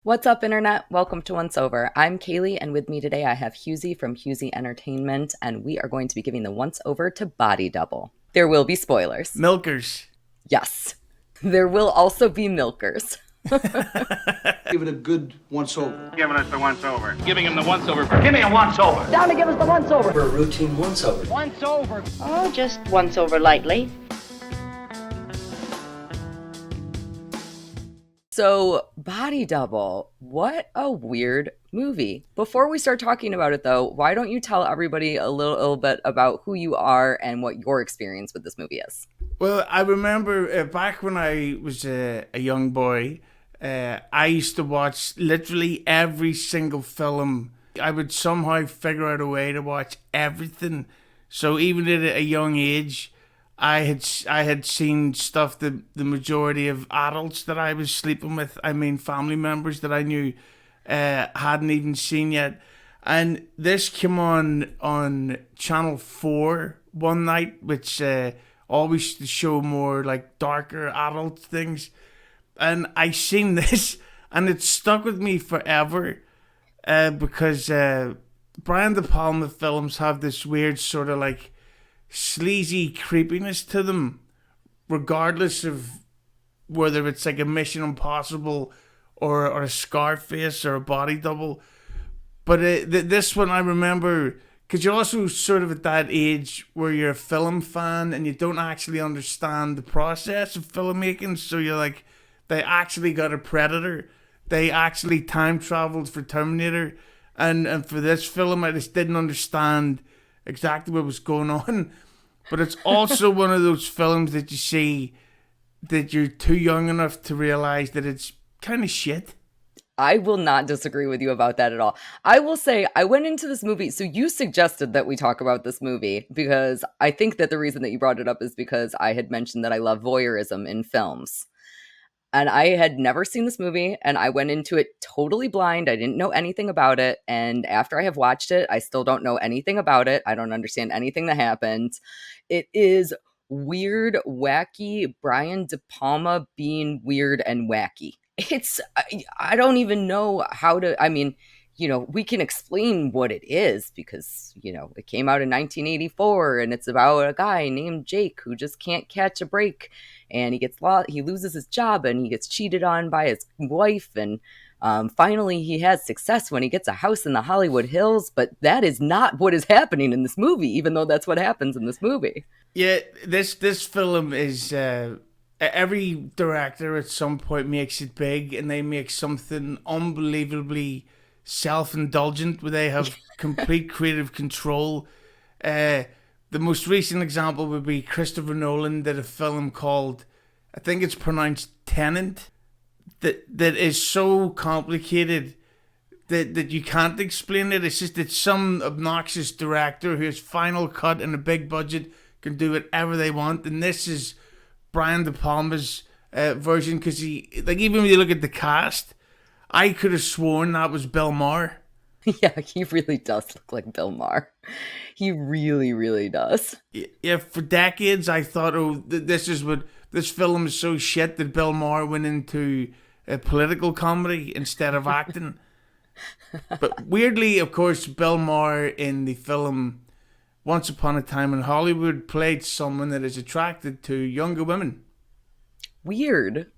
What's up, Internet? Welcome to Once Over. I'm Kaylee, and with me today I have Hughezy from Hughezy Entertainment, and we are going to be giving the once over to Body Double. There will be spoilers. Milkers. Yes. There will also be milkers. Give it a good once over. Giving us the once over. Giving him the once over. Give me a once over. Down to give us the once over. For a routine once over. Once over. Oh, just once over lightly. So, Body Double, what a weird movie. Before we start talking about it, though, why don't you tell everybody a little bit about who you are and what your experience with this movie is? Well, I remember back when I was a young boy, I used to watch literally every single film. I would somehow figure out a way to watch everything. So even at a young age, I had seen stuff that the majority of adults that I was sleeping with, I mean family members that I knew, hadn't even seen yet. And this came on Channel 4 one night, which always used to show more like darker adult things. And I seen this, and it stuck with me forever, because Brian De Palma films have this weird sort of like sleazy creepiness to them, regardless of whether it's like a Mission Impossible or a Scarface or a Body Double. But this one I remember, because you're also sort of at that age where you're a film fan and you don't actually understand the process of filmmaking. So you're like, they actually got a Predator. They actually time traveled for Terminator. And for this film, I just didn't understand exactly what was going on. But it's also one of those films that you see that you're too young enough to realize that it's kind of shit. I will not disagree with you about that at all. I will say I went into this movie. So you suggested that we talk about this movie because I think that the reason that you brought it up is because I had mentioned that I love voyeurism in films. And I had never seen this movie, and I went into it totally blind. I didn't know anything about it. And after I have watched it, I still don't know anything about it. I don't understand anything that happened. It is weird, wacky, Brian De Palma being weird and wacky. I don't even know how to, I mean, we can explain what it is because, it came out in 1984 and it's about a guy named Jake who just can't catch a break and he gets lost, he loses his job and he gets cheated on by his wife. And finally he has success when he gets a house in the Hollywood Hills. But that is not what is happening in this movie, even though that's what happens in this movie. Yeah, this film is... every director at some point makes it big and they make something unbelievably self-indulgent where they have complete creative control. The most recent example would be Christopher Nolan did a film called, I think it's pronounced Tenant, that is so complicated that you can't explain it. It's just that some obnoxious director who has final cut and a big budget can do whatever they want, and this is Brian De Palma's version, because he, like, even when you look at the cast, I could have sworn that was Bill Maher. Yeah, he really does look like Bill Maher. He really, really does. Yeah, for decades I thought, this film is so shit that Bill Maher went into a political comedy instead of acting. But weirdly, of course, Bill Maher in the film Once Upon a Time in Hollywood played someone that is attracted to younger women. Weird.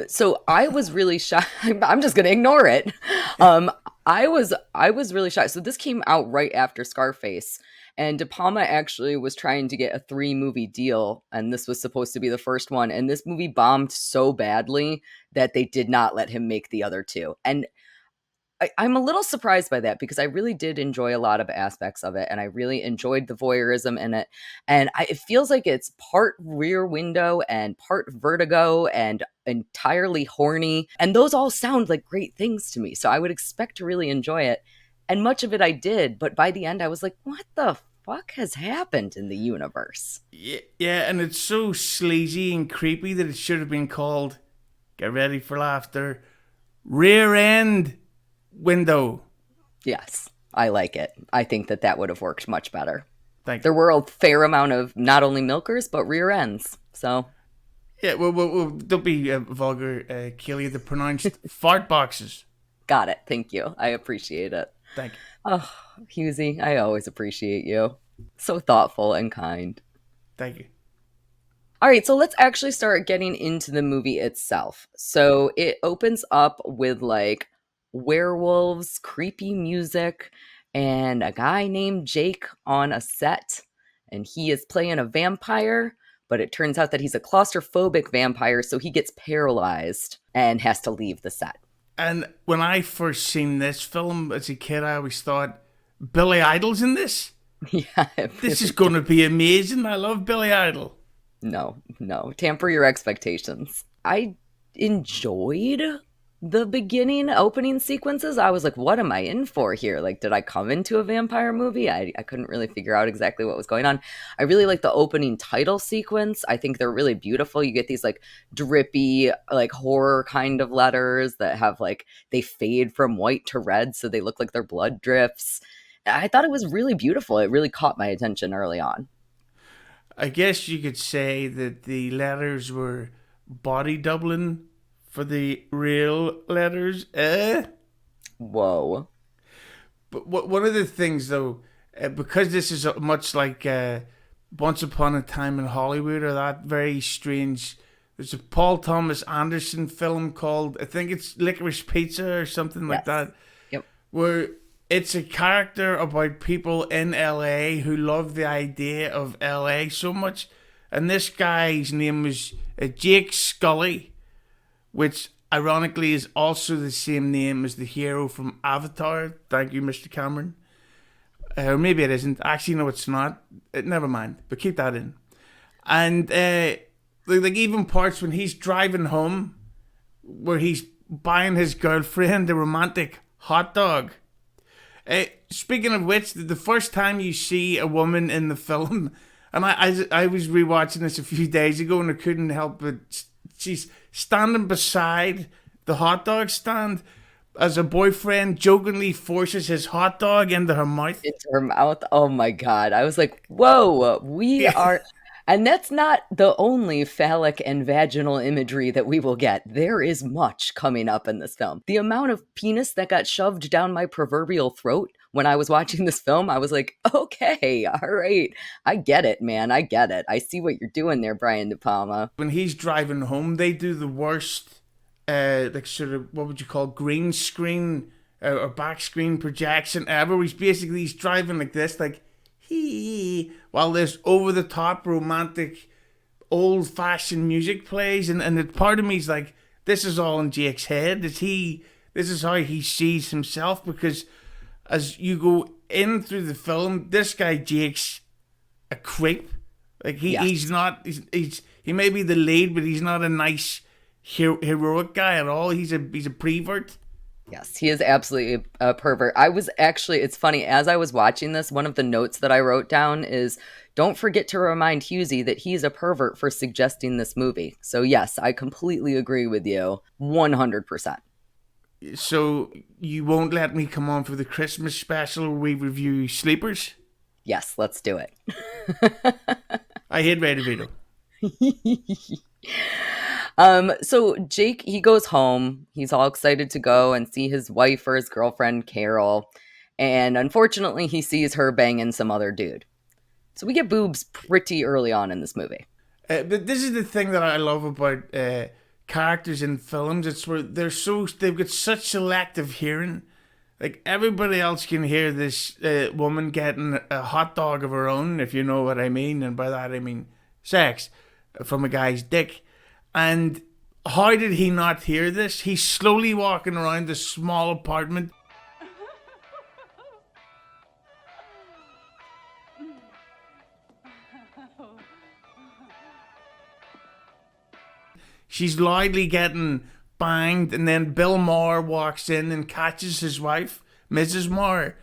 So I was really shocked. I'm just gonna ignore it. I was really shocked. So this came out right after Scarface, and De Palma actually was trying to get a 3-movie deal, and this was supposed to be the first one. And this movie bombed so badly that they did not let him make the other two. And I'm a little surprised by that because I really did enjoy a lot of aspects of it, and I really enjoyed the voyeurism in it. And it feels like it's part Rear Window and part Vertigo and entirely horny. And those all sound like great things to me. So I would expect to really enjoy it. And much of it I did. But by the end, I was like, what the fuck has happened in the universe? Yeah, and it's so sleazy and creepy that it should have been called, get ready for laughter, Rear End Window. Yes, I like it. I think that would have worked much better. Thank you. There were a fair amount of not only milkers, but rear ends. So Yeah, well, don't be vulgar, Keely. They're pronounced fart boxes. Got it. Thank you. I appreciate it. Thank you. Oh, Hughezy, I always appreciate you. So thoughtful and kind. Thank you. All right, so let's actually start getting into the movie itself. So it opens up with like werewolves, creepy music, and a guy named Jake on a set. And he is playing a vampire, but it turns out that he's a claustrophobic vampire, so he gets paralyzed and has to leave the set. And when I first seen this film as a kid, I always thought, Billy Idol's in this? Yeah. This is going to be amazing. I love Billy Idol. No. Tamper your expectations. I enjoyed the beginning opening sequences. I was like, what am I in for here? Like, did I come into a vampire movie? I couldn't really figure out exactly what was going on. I really like the opening title sequence. I think they're really beautiful. You get these like drippy, like horror kind of letters that have like, they fade from white to red. So they look like their blood drifts. I thought it was really beautiful. It really caught my attention early on. I guess you could say that the letters were body doubling for the real letters. Whoa. But one of the things, though, because this is much like Once Upon a Time in Hollywood, or that very strange... There's a Paul Thomas Anderson film called, I think it's Licorice Pizza or something like that. Yep. Where... it's a character about people in LA who love the idea of LA so much. And this guy's name was Jake Scully, which ironically is also the same name as the hero from Avatar. Thank you, Mr. Cameron. Or maybe it isn't. Actually, no, it's not. Never mind. But keep that in. And like even parts when he's driving home where he's buying his girlfriend a romantic hot dog. Speaking of which, the first time you see a woman in the film, and I was rewatching this a few days ago and I couldn't help but she's standing beside the hot dog stand as her boyfriend jokingly forces his hot dog into her mouth. Into her mouth. Oh my God. I was like, whoa, we are... And that's not the only phallic and vaginal imagery that we will get. There is much coming up in this film. The amount of penis that got shoved down my proverbial throat when I was watching this film, I was like, okay, all right. I get it, man. I get it. I see what you're doing there, Brian De Palma. When he's driving home, they do the worst, like sort of, what would you call, green screen or back screen projection ever. He's driving like this, like, while this over-the-top romantic old-fashioned music plays, and the part of me is like, this is all in Jake's head. This is how he sees himself, because as you go in through the film, this guy Jake's a creep. Like he's not. He may be the lead, but he's not a nice heroic guy at all. He's a prevert. Yes, he is absolutely a pervert. It's funny, as I was watching this, one of the notes that I wrote down is, don't forget to remind Hughezy that he's a pervert for suggesting this movie. So yes, I completely agree with you, 100%. So you won't let me come on for the Christmas special where we review Sleepers? Yes, let's do it. I hate Ray DeVito. So Jake, he goes home. He's all excited to go and see his wife or his girlfriend, Carol. And unfortunately, he sees her banging some other dude. So we get boobs pretty early on in this movie. But this is the thing that I love about characters in films. It's where they've got such selective hearing. Like, everybody else can hear this woman getting a hot dog of her own, if you know what I mean. And by that, I mean sex from a guy's dick. And how did he not hear this? He's slowly walking around this small apartment. She's loudly getting banged, and then Bill Maher walks in and catches his wife, Mrs. Maher.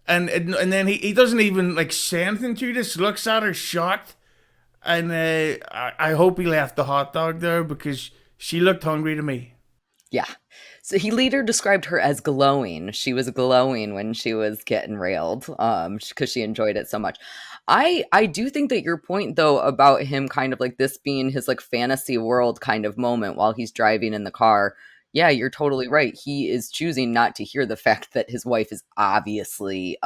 And then he doesn't even like say anything to her, just looks at her shocked. And I hope he left the hot dog there because she looked hungry to me. Yeah. So he later described her as glowing. She was glowing when she was getting railed because she enjoyed it so much. I do think that your point though about him kind of like this being his like fantasy world kind of moment while he's driving in the car. Yeah, you're totally right. He is choosing not to hear the fact that his wife is obviously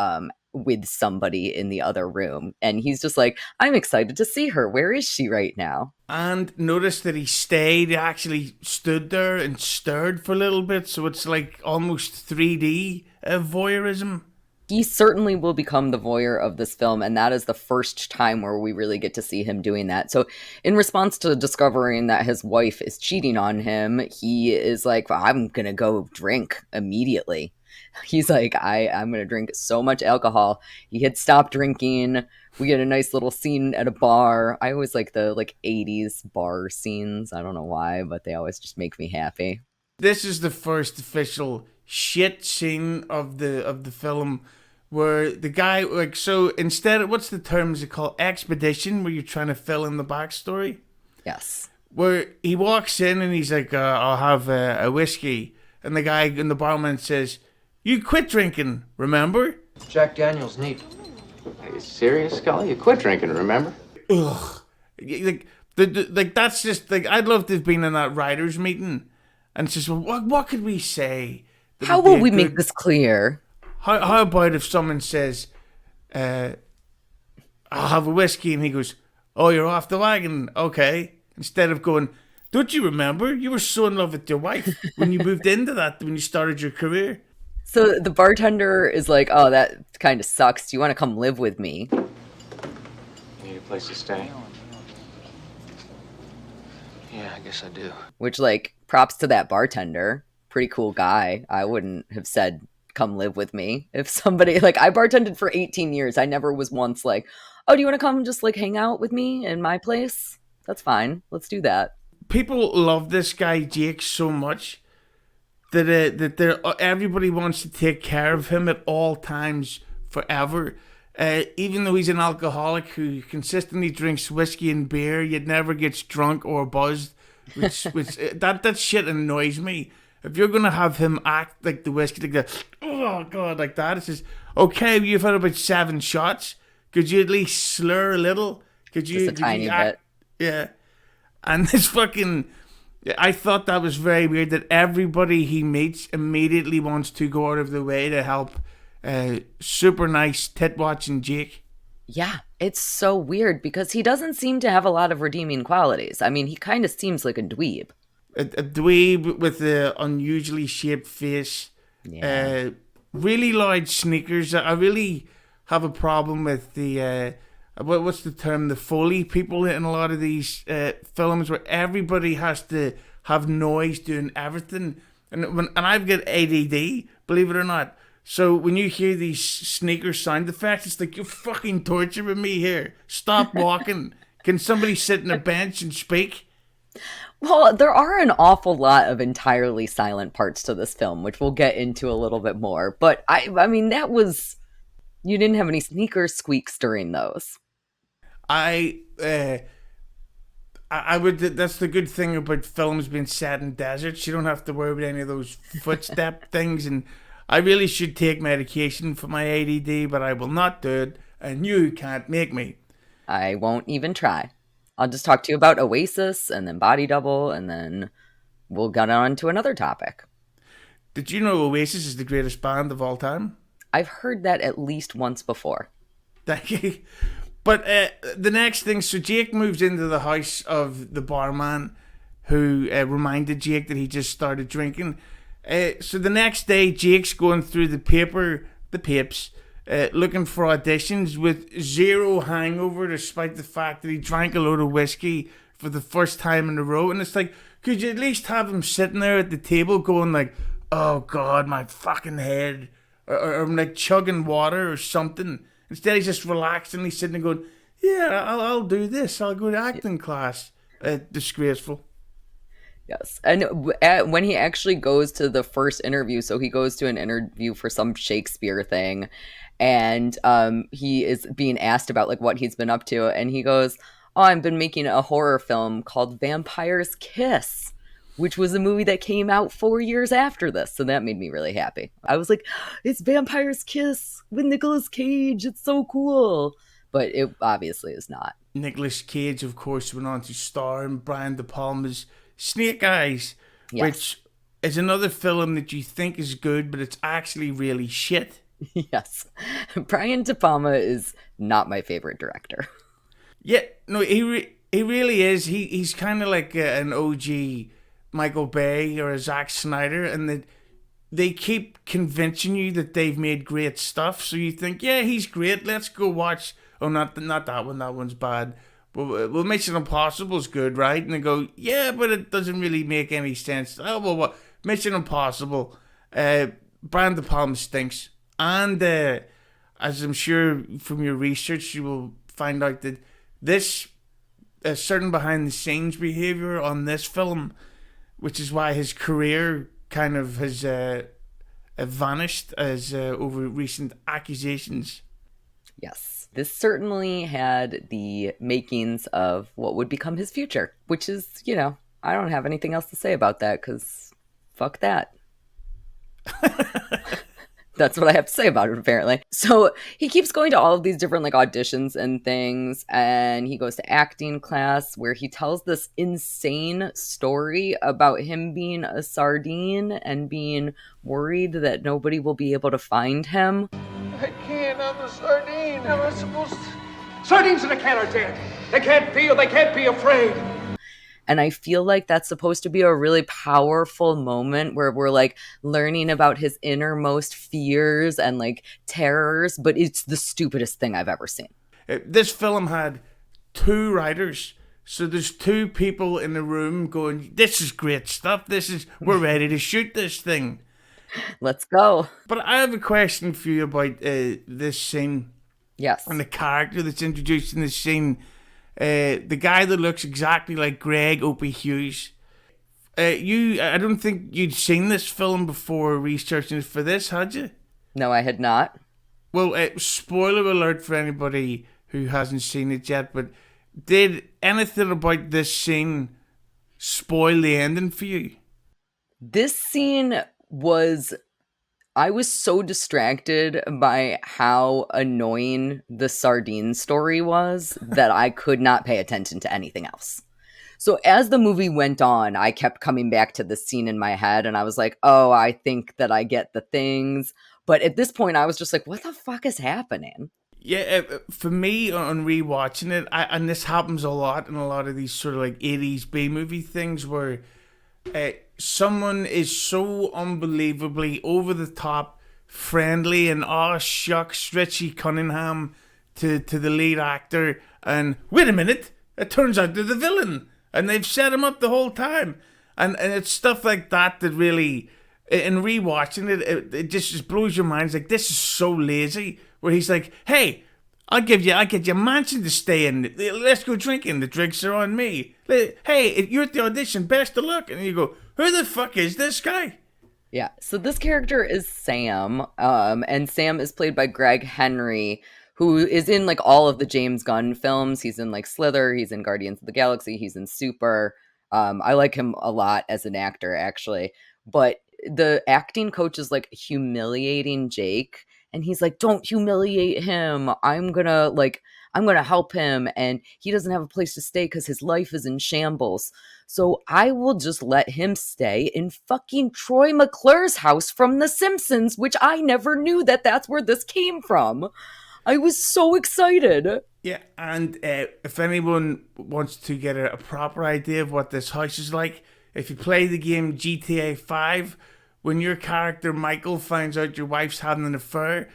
with somebody in the other room, and he's just like, I'm excited to see her. Where is she right now? And notice that he actually stood there and stared for a little bit, so it's like almost 3D voyeurism. He certainly will become the voyeur of this film, and that is the first time where we really get to see him doing that. So, in response to discovering that his wife is cheating on him, he is like, well, I'm gonna go drink immediately. He's like, I'm gonna drink so much alcohol. He had stopped drinking. We get a nice little scene at a bar. I always like the 80s bar scenes. I don't know why, but they always just make me happy. This is the first official shit scene of the film, where the guy, like, so instead of, what's the term is it called, expedition, where you're trying to fill in the backstory, Yes. where he walks in and he's like, I'll have a whiskey, and the guy in the barman says, you quit drinking, remember? Jack Daniels neat. Are you serious, Scully? You quit drinking, remember? Ugh. Like that's just like, I'd love to have been in that writers meeting and it's just, well, what could we say? How will we make this clear? How about if someone says, I'll have a whiskey, and he goes, oh, you're off the wagon, okay. Instead of going, don't you remember? You were so in love with your wife when you moved into that, when you started your career. So the bartender is like, oh, that kind of sucks. Do you want to come live with me? You need a place to stay? Yeah, I guess I do. Which, like, props to that bartender. Pretty cool guy. I wouldn't have said, come live with me. If somebody, like, I bartended for 18 years. I never was once like, oh, do you want to come just, like, hang out with me in my place? That's fine. Let's do that. People love this guy, Jake, so much that everybody wants to take care of him at all times, forever. Even though he's an alcoholic who consistently drinks whiskey and beer, yet never gets drunk or buzzed, which that shit annoys me. If you're gonna have him act like the whiskey, like that, oh god, like that, it's just okay. You've had about 7 shots. Could you at least slur a little? Could you Just a tiny bit. Yeah. And this fucking, I thought that was very weird that everybody he meets immediately wants to go out of the way to help super nice tit-watching Jake. Yeah, it's so weird because he doesn't seem to have a lot of redeeming qualities. I mean, he kind of seems like a dweeb. A dweeb with an unusually shaped face. Yeah. Really loud sneakers. I really have a problem with the what's the term? The Foley people in a lot of these films where everybody has to have noise doing everything. And I've got ADD, believe it or not. So when you hear these sneaker sound effects, it's like, you're fucking torturing me here. Stop walking. Can somebody sit on a bench and speak? Well, there are an awful lot of entirely silent parts to this film, which we'll get into a little bit more. But I mean, that was, you didn't have any sneaker squeaks during those. I would. That's the good thing about films being set in deserts. You don't have to worry about any of those footstep things. And I really should take medication for my ADD, but I will not do it. And you can't make me. I won't even try. I'll just talk to you about Oasis and then Body Double, and then we'll get on to another topic. Did you know Oasis is the greatest band of all time? I've heard that at least once before. Thank you. But the next thing, so Jake moves into the house of the barman who reminded Jake that he just started drinking. So the next day, Jake's going through the papes, looking for auditions with zero hangover, despite the fact that he drank a load of whiskey for the first time in a row. And it's like, could you at least have him sitting there at the table going like, oh God, my fucking head, or like chugging water or something. Instead, he's just relaxingly sitting and going, yeah, I'll do this. I'll go to acting class. Disgraceful. Yes. And when he actually goes to the first interview, so he goes to an interview for some Shakespeare thing, and he is being asked about like what he's been up to, and he goes, oh, I've been making a horror film called Vampire's Kiss, which was a movie that came out 4 years after this. So that made me really happy. I was like, it's Vampire's Kiss with Nicolas Cage. It's so cool. but it obviously is not. Nicolas Cage, of course, went on to star in Brian De Palma's Snake Eyes, Yes. which is another film that you think is good, but it's actually really shit. Yes. Brian De Palma is not my favorite director. Yeah, no, he really is. He's kind of like an OG Michael Bay or a Zack Snyder, and they keep convincing you that they've made great stuff. So you think, yeah, he's great. Let's go watch. Oh, not that one. That one's bad. Well, Mission Impossible's good, right? And they go, yeah, but it doesn't really make any sense. Oh, well, what? Mission Impossible. Brian De Palma stinks. And as I'm sure from your research, you will find out that this certain behind-the-scenes behavior on this film, which is why his career kind of has vanished as over recent accusations. Yes. This certainly had the makings of what would become his future, which is, I don't have anything else to say about that because fuck that. That's what I have to say about it, apparently. So he keeps going to all of these different auditions and things, and he goes to acting class where he tells this insane story about him being a sardine and being worried that nobody will be able to find him. I can't. I'm a sardine. How am I supposed to? Sardines in a can are dead. They can't feel, they can't be afraid. And I feel like that's supposed to be a really powerful moment where we're learning about his innermost fears and terrors, but it's the stupidest thing I've ever seen. This film had two writers. So there's two people in the room going, this is great stuff. We're ready to shoot this thing. Let's go. But I have a question for you about this scene. Yes. And the character that's introduced in this scene. The guy that looks exactly like Greg Opie Hughes. I don't think you'd seen this film before researching it for this, had you? No, I had not. Well, spoiler alert for anybody who hasn't seen it yet, but did anything about this scene spoil the ending for you? This scene I was so distracted by how annoying the sardine story was that I could not pay attention to anything else. So as the movie went on, I kept coming back to this scene in my head and I was like, oh, I think that I get the things. But at this point, I was just like, what the fuck is happening? Yeah, for me, on rewatching it, and this happens a lot in a lot of these sort of 80s B-movie things where someone is so unbelievably over the top, friendly, and shucks, Richie Cunningham to the lead actor, and wait a minute, it turns out they're the villain, and they've set him up the whole time, and it's stuff like that that really, in rewatching it just blows your mind. It's this is so lazy, where he's like, hey, I'll get you a mansion to stay in. Let's go drinking. The drinks are on me. Hey, you're at the audition. Best of luck. And you go, who the fuck is this guy? Yeah. So this character is Sam. And Sam is played by Gregg Henry, who is in all of the James Gunn films. He's in Slither. He's in Guardians of the Galaxy. He's in Super. I like him a lot as an actor, actually. But the acting coach is humiliating Jake. And he's like, don't humiliate him. I'm gonna help him. And he doesn't have a place to stay because his life is in shambles. So I will just let him stay in fucking Troy McClure's house from The Simpsons, which I never knew that's where this came from. I was so excited. Yeah, and if anyone wants to get a proper idea of what this house is like, if you play the game GTA 5, when your character Michael finds out your wife's having an affair,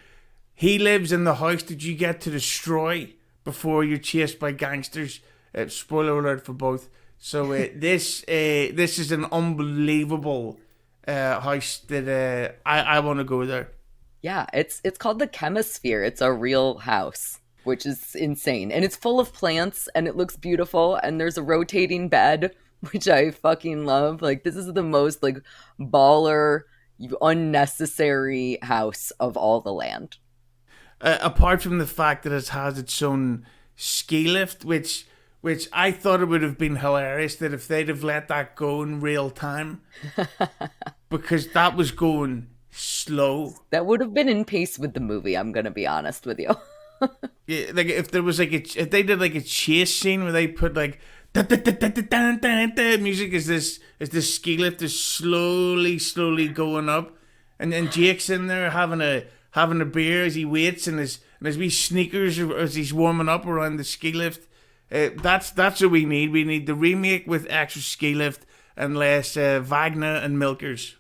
he lives in the house that you get to destroy before you're chased by gangsters. Spoiler alert for both. So this is an unbelievable house that I want to go there. Yeah, it's called the Chemisphere. It's a real house, which is insane. And it's full of plants and it looks beautiful. And there's a rotating bed, which I fucking love. This is the most baller, unnecessary house of all the land. Apart from the fact that it has its own ski lift, which I thought it would have been hilarious that if they'd have let that go in real time, because that was going slow. That would have been in pace with the movie, I'm going to be honest with you. Yeah, like if there was like if they did like a chase scene where they put like da, da, da, da, da, da, da, da, music as this ski lift is slowly going up, and then Jake's in there having a beer as he waits, and his wee sneakers as he's warming up around the ski lift. That's what we need. We need the remake with extra ski lift and less Wagner and milkers.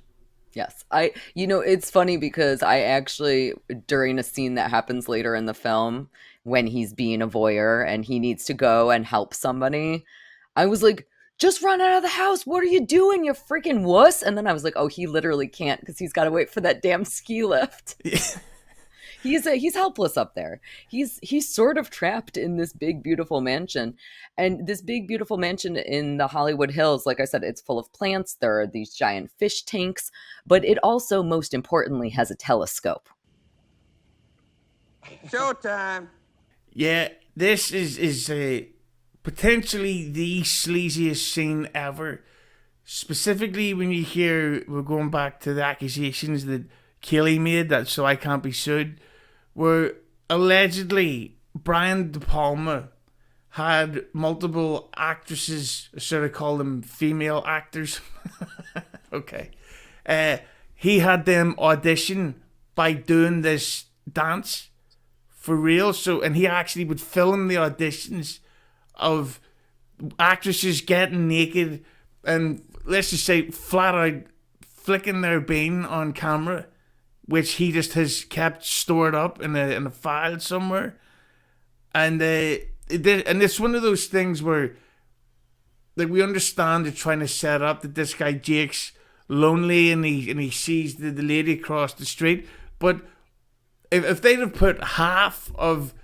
Yes. It's funny because I actually, during a scene that happens later in the film, when he's being a voyeur and he needs to go and help somebody, I was like, just run out of the house. What are you doing, you freaking wuss? And then I was like, oh, he literally can't because he's got to wait for that damn ski lift. He's helpless up there. He's sort of trapped in this big, beautiful mansion. And this big, beautiful mansion in the Hollywood Hills, like I said, it's full of plants. There are these giant fish tanks. But it also, most importantly, has a telescope. Showtime. Yeah, this is potentially the sleaziest scene ever. Specifically when you hear, we're going back to the accusations that Kaylee made, that So I Can't Be Sued, where allegedly Brian De Palma had multiple actresses, sort of call them female actors. Okay. He had them audition by doing this dance for real. So, and he actually would film the auditions of actresses getting naked and, let's just say, flat out flicking their bean on camera, which he just has kept stored up in a file somewhere. And it's one of those things where, like, we understand they're trying to set up that this guy Jake's lonely and he sees the lady across the street. But if they'd have put half of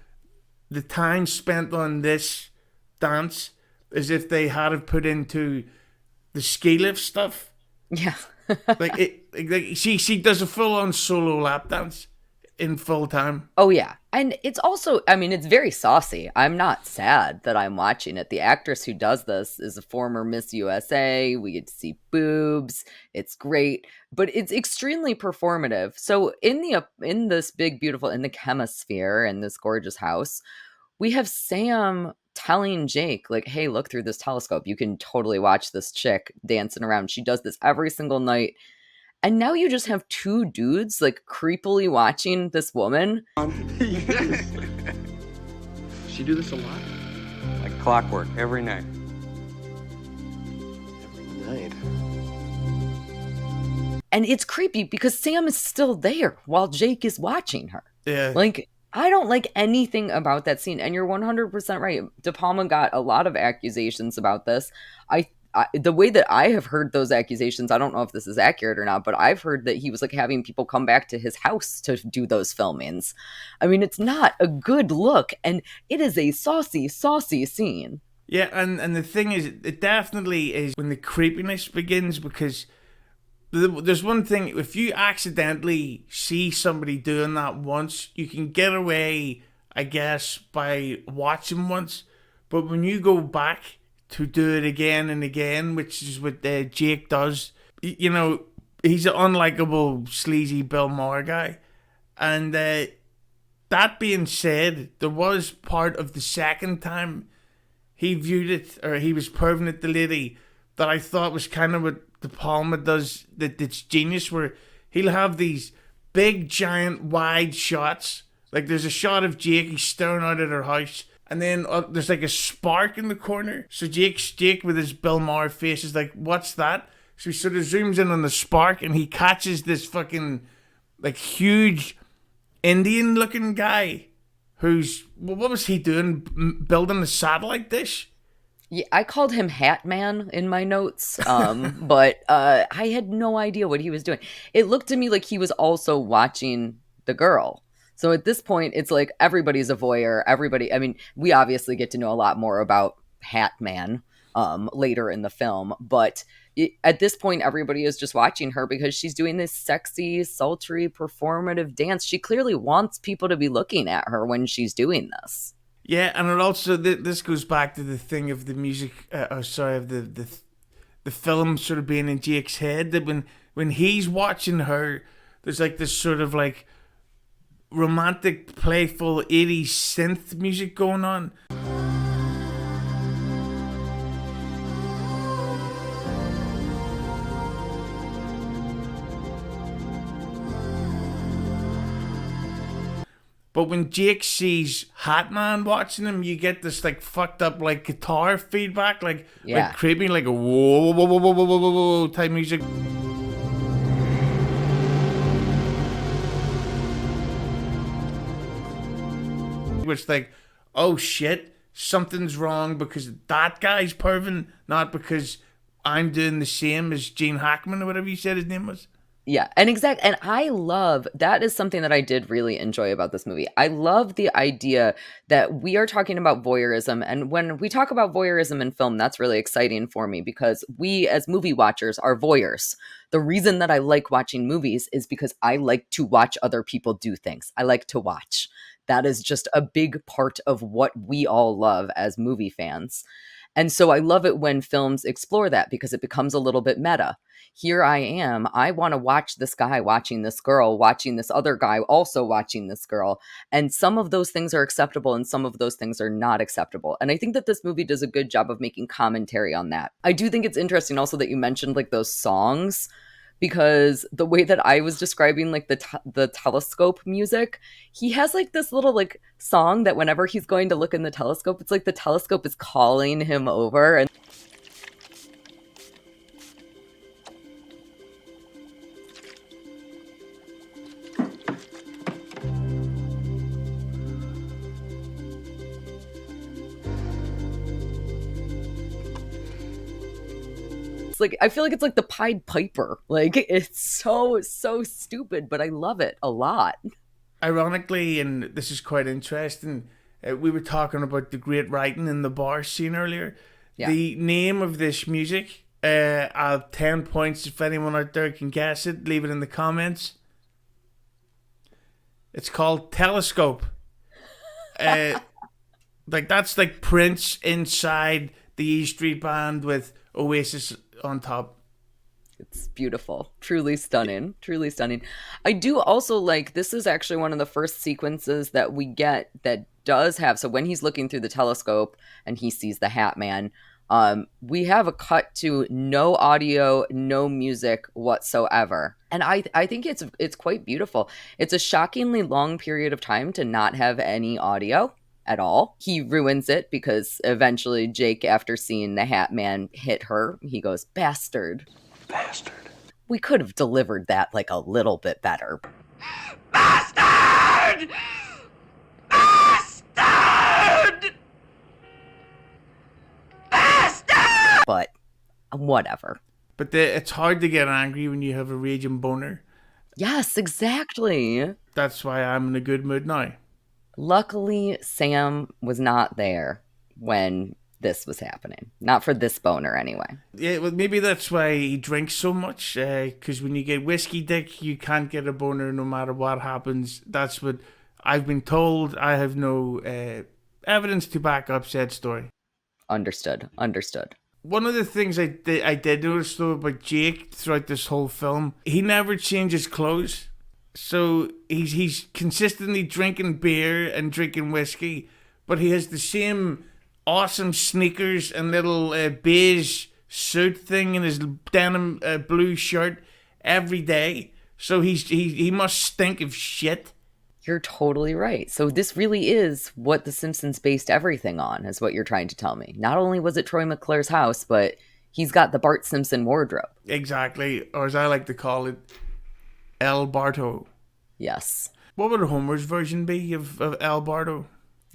the time spent on this dance as if they had have put into the ski lift stuff. Yeah. like she does a full-on solo lap dance in full time. Oh, yeah. And it's also, I mean, it's very saucy. I'm not sad that I'm watching it. The actress who does this is a former Miss USA. We get to see boobs. It's great, but it's extremely performative. So in this big, beautiful, in the chemisphere, in this gorgeous house, we have Sam telling Jake, like, hey, look through this telescope. You can totally watch this chick dancing around. She does this every single night. And now you just have two dudes, like, creepily watching this woman. She do this a lot? Like clockwork, every night. Every night. And it's creepy because Sam is still there while Jake is watching her. Yeah. Like, I don't like anything about that scene. And you're 100% right. De Palma got a lot of accusations about this. The way that I have heard those accusations, I don't know if this is accurate or not, but I've heard that he was like having people come back to his house to do those filmings. I mean, it's not a good look, and it is a saucy scene. Yeah, and the thing is, it definitely is when the creepiness begins, because there's one thing, if you accidentally see somebody doing that once, you can get away, I guess, by watching once, but when you go back to do it again and again, which is what Jake does. You know, he's an unlikable, sleazy Bill Maher guy. And that being said, there was part of the second time he viewed it, or he was perving at the lady, that I thought was kind of what De Palma does, that's genius, where he'll have these big, giant, wide shots. Like, there's a shot of Jake, he's staring out at her house, and then there's like a spark in the corner. So Jake with his Bill Maher face is like, what's that? So he sort of zooms in on the spark and he catches this fucking like huge Indian looking guy who's, what was he doing? Building a satellite dish? Yeah, I called him Hat Man in my notes, but I had no idea what he was doing. It looked to me like he was also watching the girl. So at this point, it's like everybody's a voyeur. Everybody, I mean, we obviously get to know a lot more about Hat Man later in the film. But at this point, everybody is just watching her because she's doing this sexy, sultry, performative dance. She clearly wants people to be looking at her when she's doing this. Yeah, and it also, this goes back to the thing of the music, of the film sort of being in Jake's head. That when he's watching her, there's like this sort of like romantic, playful 80s synth music going on. But when Jake sees Hatman watching him, you get this like fucked up like guitar feedback, like creepy, like a whoa, whoa, whoa, whoa, whoa, whoa, whoa type music. Which like, oh shit, something's wrong because that guy's perving, not because I'm doing the same as Gene Hackman or whatever you said his name was. Yeah, and I love, that is something that I did really enjoy about this movie. I love the idea that we are talking about voyeurism, and when we talk about voyeurism in film, that's really exciting for me because we as movie watchers are voyeurs. The reason that I like watching movies is because I like to watch other people do things. I like to watch. That is just a big part of what we all love as movie fans. And so I love it when films explore that because it becomes a little bit meta. Here I am. I want to watch this guy watching this girl, watching this other guy also watching this girl. And some of those things are acceptable and some of those things are not acceptable. And I think that this movie does a good job of making commentary on that. I do think it's interesting also that you mentioned like those songs, because the way that I was describing like the telescope music, he has like this little like song that whenever he's going to look in the telescope, it's like the telescope is calling him over. And like, I feel like it's like the Pied Piper. Like, it's so stupid, but I love it a lot. Ironically, and this is quite interesting, we were talking about the great writing in the bar scene earlier. Yeah. The name of this music, I have 10 points if anyone out there can guess it. Leave it in the comments. It's called Telescope. Like, that's like Prince inside the E Street Band with Oasis on top. It's beautiful. Truly stunning. Truly stunning. I do also like, this is actually one of the first sequences that we get that does have, so when he's looking through the telescope and he sees the Hat Man, we have a cut to no audio, no music whatsoever. And I think it's quite beautiful. It's a shockingly long period of time to not have any audio at all. He ruins it because eventually Jake, after seeing the Hat Man hit her, he goes, "Bastard." Bastard. We could have delivered that like a little bit better. Bastard! Bastard! Bastard! But whatever. But it's hard to get angry when you have a raging boner. Yes, exactly. That's why I'm in a good mood now. Luckily, Sam was not there when this was happening. Not for this boner, anyway. Yeah, well, maybe that's why he drinks so much. Because when you get whiskey dick, you can't get a boner no matter what happens. That's what I've been told. I have no evidence to back up said story. Understood. One of the things I did notice, though, about Jake throughout this whole film, he never changes clothes. So he's consistently drinking beer and drinking whiskey, but he has the same awesome sneakers and little beige suit thing in his denim blue shirt every day. So he must stink of shit. You're totally right. So this really is what The Simpsons based everything on, is what you're trying to tell me. Not only was it Troy McClure's house, but he's got the Bart Simpson wardrobe. Exactly, or as I like to call it, El Barto. Yes. What would Homer's version be of El Barto?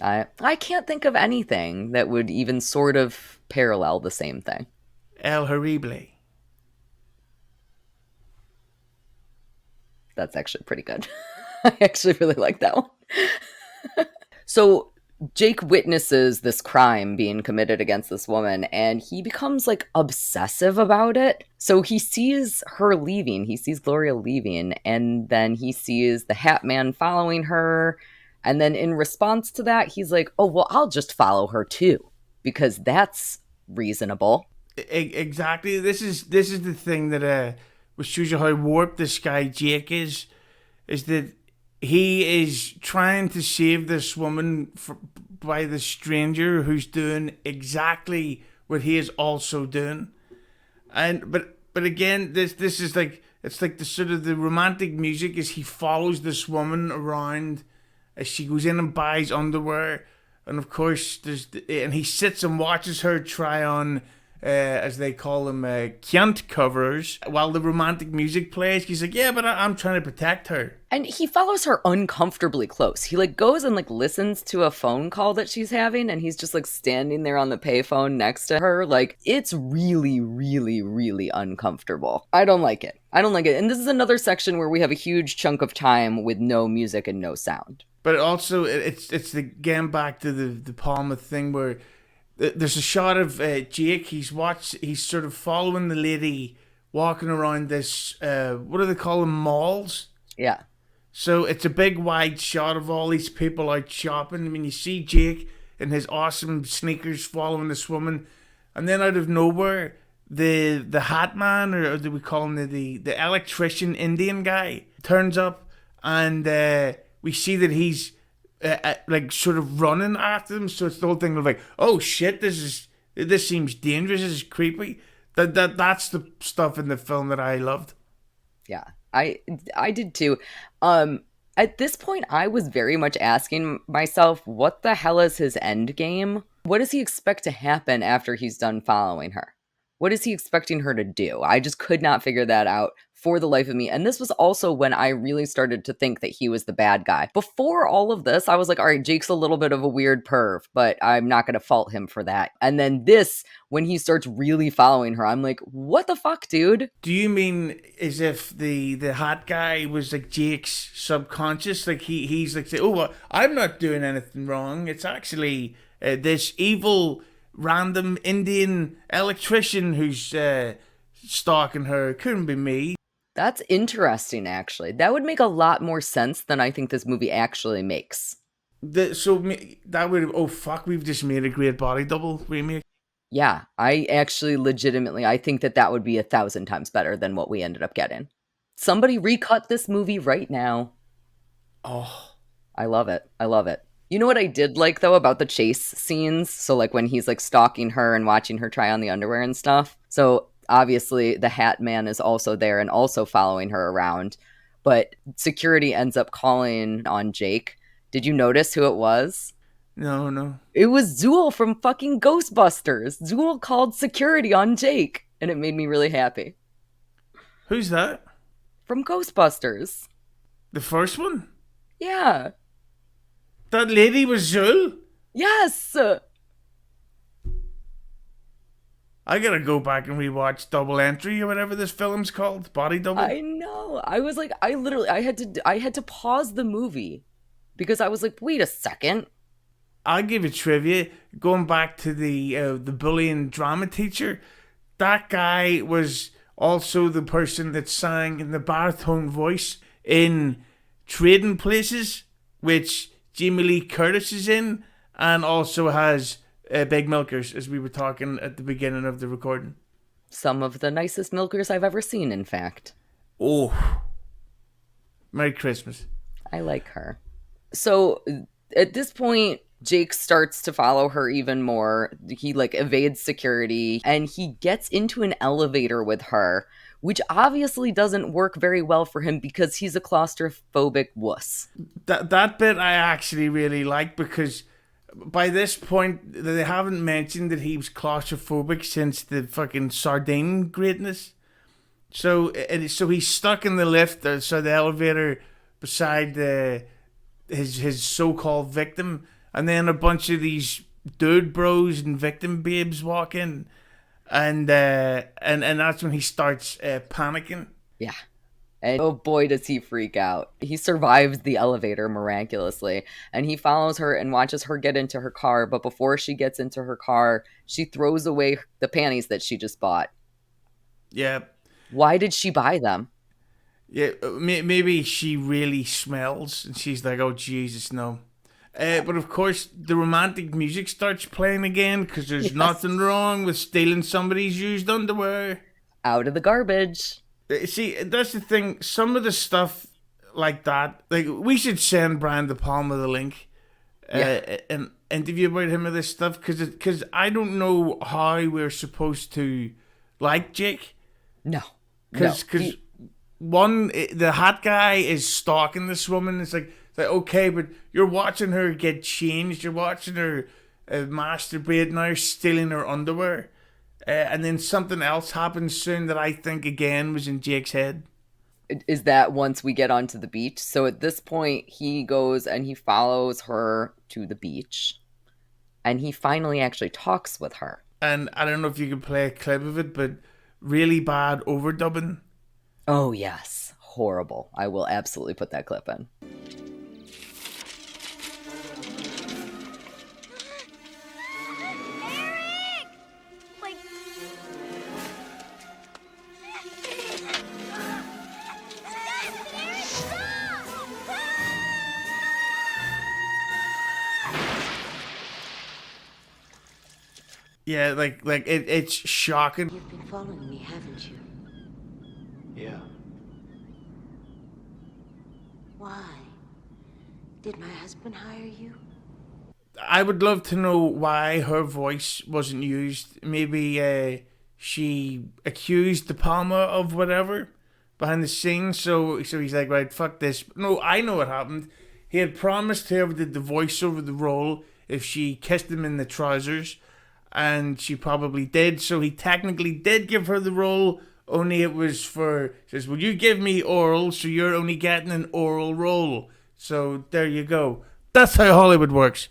I can't think of anything that would even sort of parallel the same thing. El Horrible. That's actually pretty good. I actually really like that one. So Jake witnesses this crime being committed against this woman, and he becomes like obsessive about it. So he sees her leaving. He sees Gloria leaving, and then he sees the Hat Man following her. And then in response to that, he's like, "Oh, well, I'll just follow her too, because that's reasonable." Exactly. This is the thing that which shows you how warped this guy Jake is that he is trying to save this woman by the stranger who's doing exactly what he is also doing. And but again, this is like, it's like the sort of the romantic music is he follows this woman around as she goes in and buys underwear, and of course and he sits and watches her try on as they call them Chiant covers while the romantic music plays. He's like, yeah, but I'm trying to protect her. And he follows her uncomfortably close. He like goes and like listens to a phone call that she's having, and he's just like standing there on the payphone next to her. Like, it's really, really, really uncomfortable. I don't like it. And this is another section where we have a huge chunk of time with no music and no sound. But also, it's again back to the De Palma thing where there's a shot of Jake. He's sort of following the lady walking around this, what do they call them, malls? Yeah. So it's a big wide shot of all these people out shopping. I mean, you see Jake in his awesome sneakers following this woman, and then out of nowhere, the hat man, or do we call him the electrician Indian guy, turns up, and we see that he's like sort of running after them. So it's the whole thing of like, oh shit, this seems dangerous. This is creepy. That's the stuff in the film that I loved. Yeah, I did too. At this point, I was very much asking myself, what the hell is his end game? What does he expect to happen after he's done following her? What is he expecting her to do? I just could not figure that out for the life of me. And this was also when I really started to think that he was the bad guy. Before all of this, I was like, all right, Jake's a little bit of a weird perv, but I'm not going to fault him for that. And then this, when he starts really following her, I'm like, what the fuck, dude? Do you mean as if the hot guy was like Jake's subconscious? Like he's like, oh, well, I'm not doing anything wrong. It's actually this evil random Indian electrician who's stalking her. It couldn't be me. That's interesting, actually. That would make a lot more sense than I think this movie actually makes. That would have, oh fuck, we've just made a great body double remake. Yeah, I actually legitimately, I think that would be 1,000 times better than what we ended up getting. Somebody recut this movie right now. Oh. I love it. You know what I did like, though, about the chase scenes? So, like, when he's, like, stalking her and watching her try on the underwear and stuff. So, obviously, the hat man is also there and also following her around. But security ends up calling on Jake. Did you notice who it was? No. It was Zool from fucking Ghostbusters. Zool called security on Jake, and it made me really happy. Who's that? From Ghostbusters. The first one? Yeah. That lady was Zool? Yes! I gotta go back and rewatch Double Entry or whatever this film's called. Body Double. I know. I was like, I had to pause the movie because I was like, wait a second. I'll give you trivia. Going back to the bullying drama teacher, that guy was also the person that sang in the baritone voice in Trading Places, which Jamie Lee Curtis is in, and also has Big Milkers, as we were talking at the beginning of the recording. Some of the nicest milkers I've ever seen, in fact. Oh. Merry Christmas. I like her. So, at this point, Jake starts to follow her even more. He, like, evades security, and he gets into an elevator with her, which obviously doesn't work very well for him because he's a claustrophobic wuss. That bit I actually really like, because by this point, they haven't mentioned that he was claustrophobic since the fucking sardine greatness. So he's stuck in the lift, so the elevator beside his so-called victim, and then a bunch of these dude bros and victim babes walk in, and that's when he starts panicking. Yeah. And oh boy, does he freak out. He survives the elevator miraculously, and he follows her and watches her get into her car, but before she gets into her car, she throws away the panties that she just bought. Yeah. Why did she buy them? Yeah, maybe she really smells, and she's like, oh Jesus, no. But of course, the romantic music starts playing again, because there's nothing wrong with stealing somebody's used underwear. Out of the garbage. See, that's the thing. Some of the stuff, like that. Like, we should send Brian De Palma the link. An interview about him with this stuff, because I don't know how we're supposed to like Jake. No. Because the hot guy is stalking this woman. It's like, okay, but you're watching her get changed. You're watching her masturbate now, stealing her underwear. And then something else happens soon that I think, again, was in Jake's head. Is that once we get onto the beach. So at this point, he goes and he follows her to the beach. And he finally actually talks with her. And I don't know if you can play a clip of it, but really bad overdubbing. Oh, yes. Horrible. I will absolutely put that clip in. Yeah, it's shocking. You've been following me, haven't you? Yeah. Why? Did my husband hire you? I would love to know why her voice wasn't used. Maybe she accused De Palma of whatever behind the scenes. So he's like, right, fuck this. No, I know what happened. He had promised whoever did the voiceover the role if she kissed him in the trousers. And she probably did. So he technically did give her the role. Only it was says, well, you give me oral, so you're only getting an oral role. So there you go. That's how Hollywood works.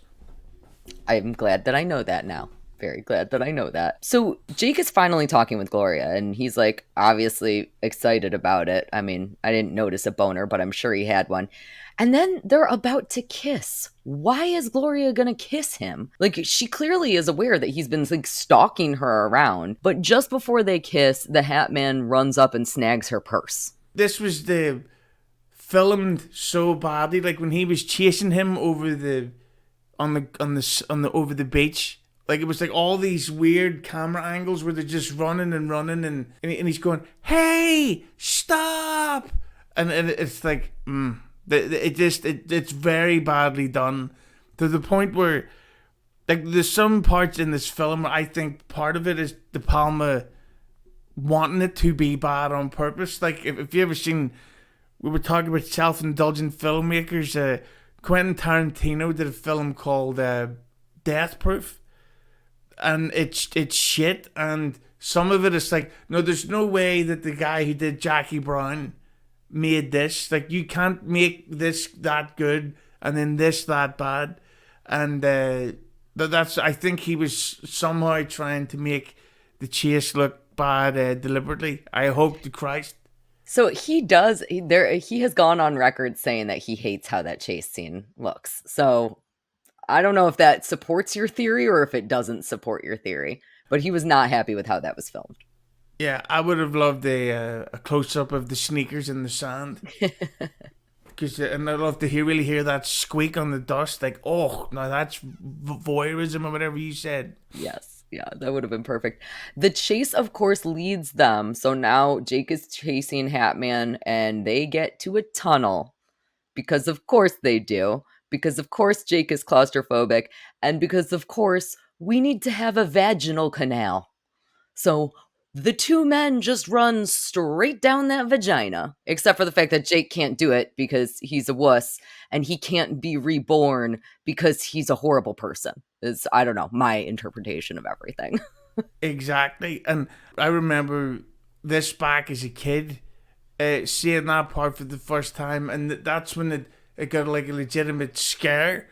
I'm glad that I know that now. Very glad that I know that. So Jake is finally talking with Gloria, and he's like obviously excited about it. I mean, I didn't notice a boner, but I'm sure he had one. And then they're about to kiss. Why is Gloria gonna kiss him? Like, she clearly is aware that he's been like stalking her around. But just before they kiss, the Hat Man runs up and snags her purse. This was filmed so badly. Like when he was chasing him over on the beach. Like it was like all these weird camera angles where they're just running and he's going, "Hey, stop!" And it's like, it's very badly done to the point where, like, there's some parts in this film where I think part of it is De Palma wanting it to be bad on purpose. Like if you ever seen, we were talking about self-indulgent filmmakers. Quentin Tarantino did a film called Death Proof. And it's shit, and some of it is like, no, there's no way that the guy who did Jackie Brown made this. Like, you can't make this that good and then this that bad. And that's, I think he was somehow trying to make the chase look bad deliberately. I hope to Christ. So he has gone on record saying that he hates how that chase scene looks. So I don't know if that supports your theory or if it doesn't support your theory, but he was not happy with how that was filmed. Yeah, I would have loved a close-up of the sneakers in the sand. And I'd love to really hear that squeak on the dust. Like, oh, now that's voyeurism or whatever you said. Yes, yeah, that would have been perfect. The chase, of course, leads them. So now Jake is chasing Hatman, and they get to a tunnel. Because of course they do. Because of course Jake is claustrophobic. And because of course we need to have a vaginal canal. So the two men just run straight down that vagina. Except for the fact that Jake can't do it because he's a wuss. And he can't be reborn because he's a horrible person. Is, I don't know, my interpretation of everything. Exactly. And I remember this back as a kid, seeing that part for the first time. And that's when it got like a legitimate scare.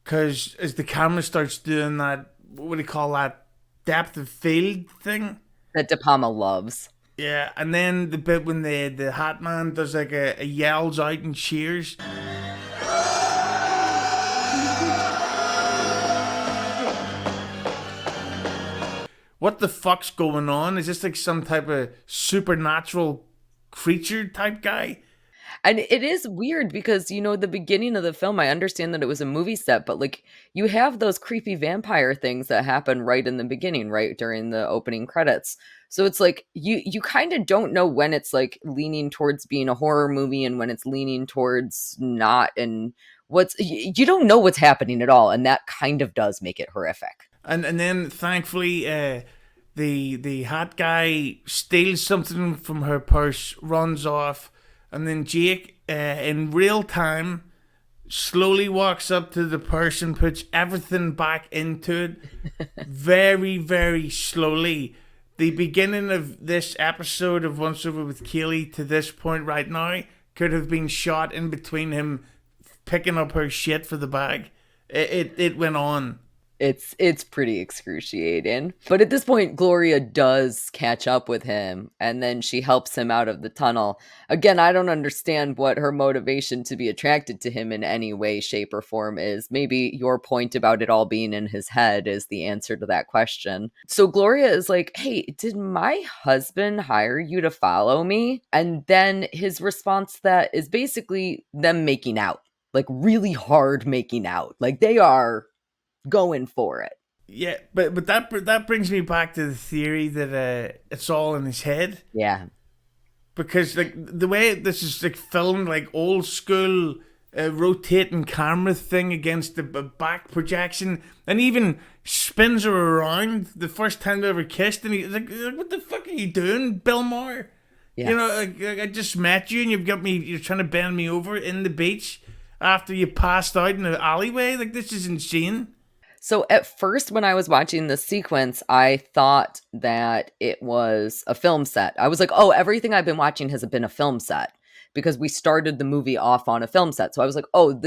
Because as the camera starts doing that, what do you call that, depth of field thing? That De Palma loves. Yeah, and then the bit when the Hat Man does like a yells out and cheers. What the fuck's going on? Is this like some type of supernatural creature type guy? And it is weird because, the beginning of the film, I understand that it was a movie set, but like you have those creepy vampire things that happen right in the beginning, right during the opening credits. So it's like you kind of don't know when it's like leaning towards being a horror movie and when it's leaning towards not, and you don't know what's happening at all, and that kind of does make it horrific. And then thankfully, the hat guy steals something from her purse, runs off, and then Jake, in real time, slowly walks up to the purse and puts everything back into it, very, very slowly. The beginning of this episode of Once Over with Kaylee to this point right now could have been shot in between him picking up her shit for the bag. It went on. It's pretty excruciating. But at this point, Gloria does catch up with him, and then she helps him out of the tunnel. Again, I don't understand what her motivation to be attracted to him in any way, shape, or form is. Maybe your point about it all being in his head is the answer to that question. So Gloria is like, hey, did my husband hire you to follow me? And then his response to that is basically them making out. Like really hard making out. Like they are going for it. Yeah, but that brings me back to the theory that it's all in his head. Yeah, because like the way this is like filmed, like old school rotating camera thing against the back projection, and even spins her around the first time they ever kissed, and he's like, "What the fuck are you doing, Bill Maher?" Yes. Like, I just met you, and you're trying to bend me over in the beach after you passed out in the alleyway. Like, this is insane. So at first, when I was watching this sequence, I thought that it was a film set. I was like, oh, everything I've been watching has been a film set because we started the movie off on a film set. So I was like, oh,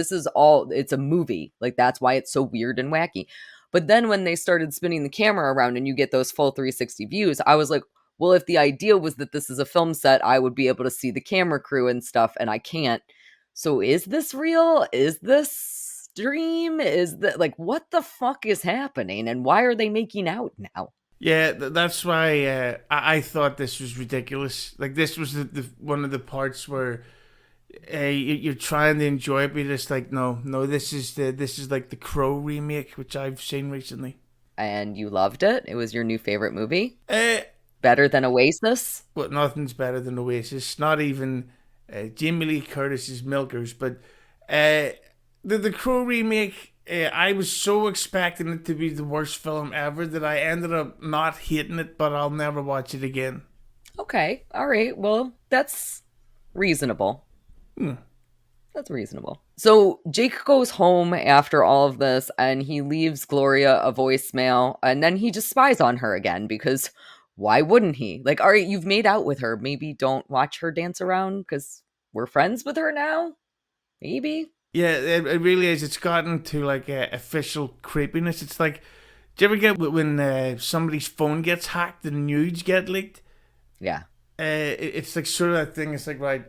it's a movie. Like, that's why it's so weird and wacky. But then when they started spinning the camera around and you get those full 360 views, I was like, well, if the idea was that this is a film set, I would be able to see the camera crew and stuff, and I can't. So is this real? Is this dream? Is that like, what the fuck is happening, and why are they making out now? Yeah, that's why I thought this was ridiculous. Like, this was the one of the parts where you're trying to enjoy it, but you're just like, no, this is like the Crow remake, which I've seen recently. And you loved it? It was your new favorite movie? Better than Oasis? Well, nothing's better than Oasis. Not even Jamie Lee Curtis's Milkers, but the Crow remake, I was so expecting it to be the worst film ever that I ended up not hating it, but I'll never watch it again. Okay, all right. Well, that's reasonable. That's reasonable. So Jake goes home after all of this, and he leaves Gloria a voicemail, and then he just spies on her again, because why wouldn't he? Like, all right, you've made out with her. Maybe don't watch her dance around because we're friends with her now? Maybe? Yeah, it really is. It's gotten to like official creepiness. It's like, do you ever get when somebody's phone gets hacked and nudes get leaked? Yeah. It's like sort of that thing. It's like, right,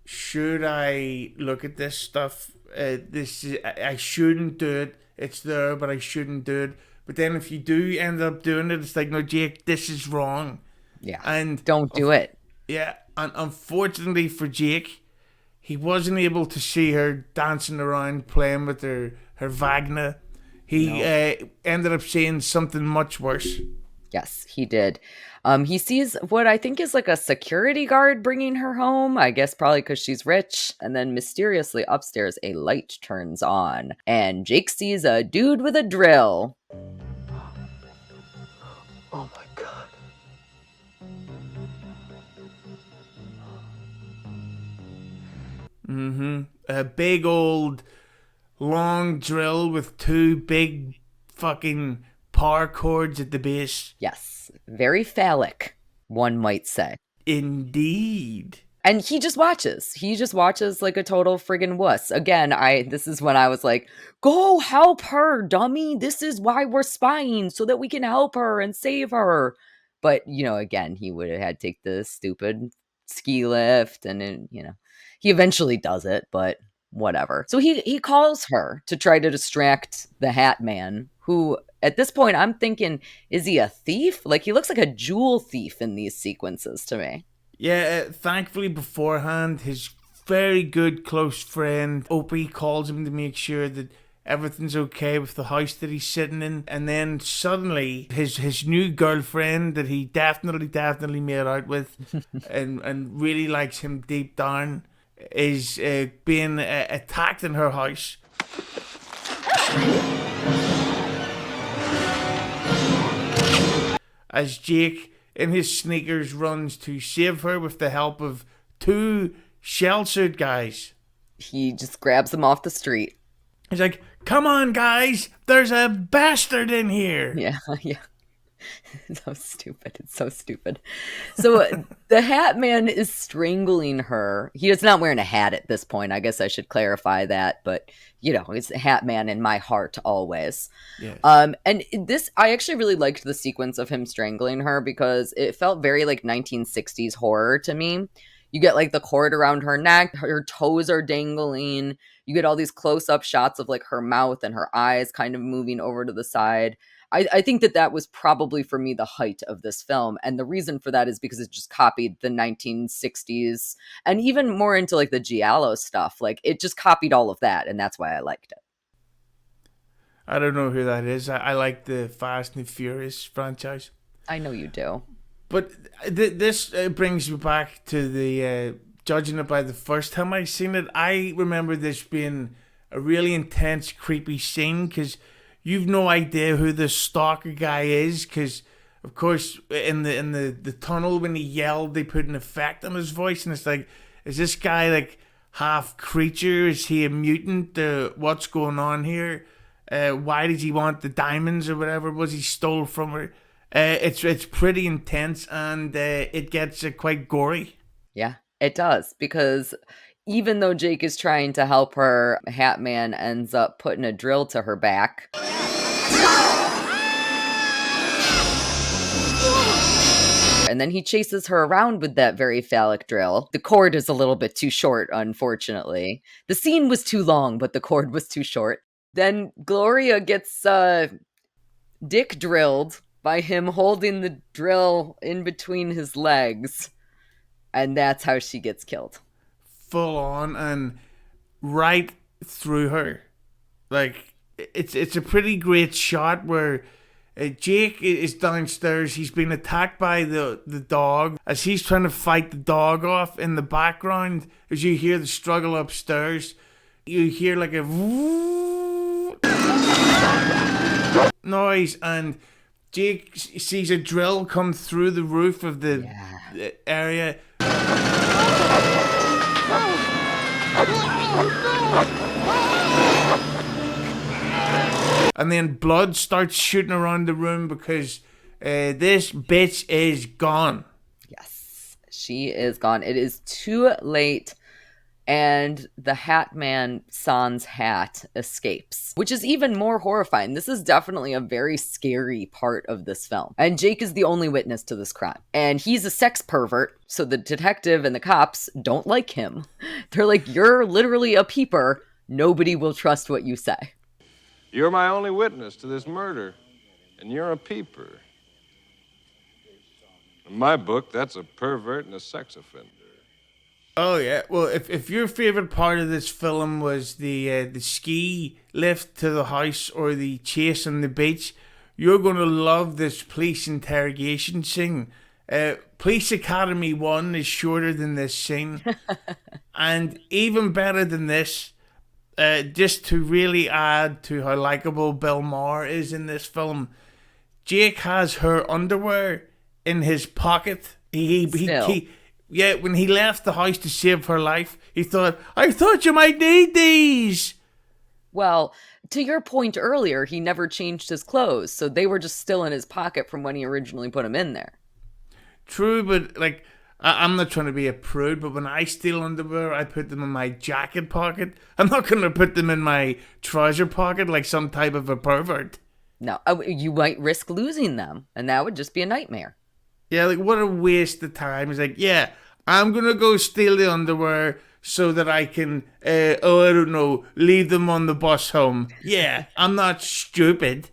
should I look at this stuff? I shouldn't do it. It's there, but I shouldn't do it. But then if you do end up doing it, it's like, no, Jake, this is wrong. Yeah. And don't do it. Yeah. And unfortunately for Jake, he wasn't able to see her dancing around playing with her Wagner. He ended up seeing something much worse. Yes, he did. He sees what I think is like a security guard bringing her home, I guess probably because she's rich. And then mysteriously upstairs, a light turns on. And Jake sees a dude with a drill. Oh my God. A big old long drill with two big fucking power cords at the base. Yes, very phallic, one might say. Indeed. And he just watches. He just watches like a total friggin' wuss. Again, this is when I was like, go help her, dummy. This is why we're spying, so that we can help her and save her. But, again, he would have had to take the stupid ski lift, and then, he eventually does it, but whatever. So he calls her to try to distract the Hat Man, who at this point I'm thinking, is he a thief? Like, he looks like a jewel thief in these sequences to me. Yeah, thankfully beforehand his very good close friend. Opie calls him to make sure that everything's okay with the house that he's sitting in. And then suddenly his new girlfriend that he definitely made out with and really likes him deep down is being attacked in her house. As Jake in his sneakers runs to save her with the help of two shell suit guys. He just grabs them off the street. He's like, "Come on, guys, there's a bastard in here." Yeah, yeah. So stupid. It's so stupid. So the Hat Man is strangling her. He is not wearing a hat at this point. I guess I should clarify that. But, you know, it's the Hat Man in my heart always. Yes. And this, I actually really liked the sequence of him strangling her because it felt very like 1960s horror to me. You get like the cord around her neck, her toes are dangling. You get all these close-up shots of like her mouth and her eyes kind of moving over to the side. I think that was probably for me the height of this film. And the reason for that is because it just copied the 1960s and even more into like the Giallo stuff. Like it just copied all of that. And that's why I liked it. I don't know who that is. I like the Fast and Furious franchise. I know you do. But this brings me back to the judging it by the first time I seen it. I remember this being a really intense, creepy scene because you've no idea who the stalker guy is. Because, of course, in the tunnel when he yelled, they put an effect on his voice, and it's like, is this guy like half creature? Is he a mutant? What's going on here? Why did he want the diamonds or whatever it was he stole from her? It's pretty intense, and it gets quite gory. Yeah, it does, because even though Jake is trying to help her, Hat Man ends up putting a drill to her back. And then he chases her around with that very phallic drill. The cord is a little bit too short, unfortunately. The scene was too long, but the cord was too short. Then Gloria gets dick drilled by him holding the drill in between his legs. And that's how she gets killed. Full on and right through her. Like, it's a pretty great shot where Jake is downstairs. He's been attacked by the dog. As he's trying to fight the dog off in the background, as you hear the struggle upstairs, you hear like a noise, and Jake sees a drill come through the roof of the area. And then blood starts shooting around the room because this bitch is gone. Yes, she is gone. It is too late. And the Hat Man sans hat escapes, which is even more horrifying. This is definitely a very scary part of this film. And Jake is the only witness to this crime. And he's a sex pervert, so the detective and the cops don't like him. They're like, you're literally a peeper. Nobody will trust what you say. You're my only witness to this murder, and you're a peeper. In my book, that's a pervert and a sex offender. Oh yeah, well if your favorite part of this film was the ski lift to the house or the chase on the beach, you're gonna love this police interrogation scene. Police Academy 1 is shorter than this scene, and even better than this. Just to really add to how likable Bill Maher is in this film, Jake has her underwear in his pocket. When he left the house to save her life, he thought, I thought you might need these. Well, to your point earlier, he never changed his clothes, so they were just still in his pocket from when he originally put them in there. True, but like, I'm not trying to be a prude, but when I steal underwear, I put them in my jacket pocket. I'm not going to put them in my trouser pocket like some type of a pervert. No, you might risk losing them, and that would just be a nightmare. Yeah, like, what a waste of time. It's like, yeah, I'm going to go steal the underwear so that I can, leave them on the bus home. Yeah, I'm not stupid.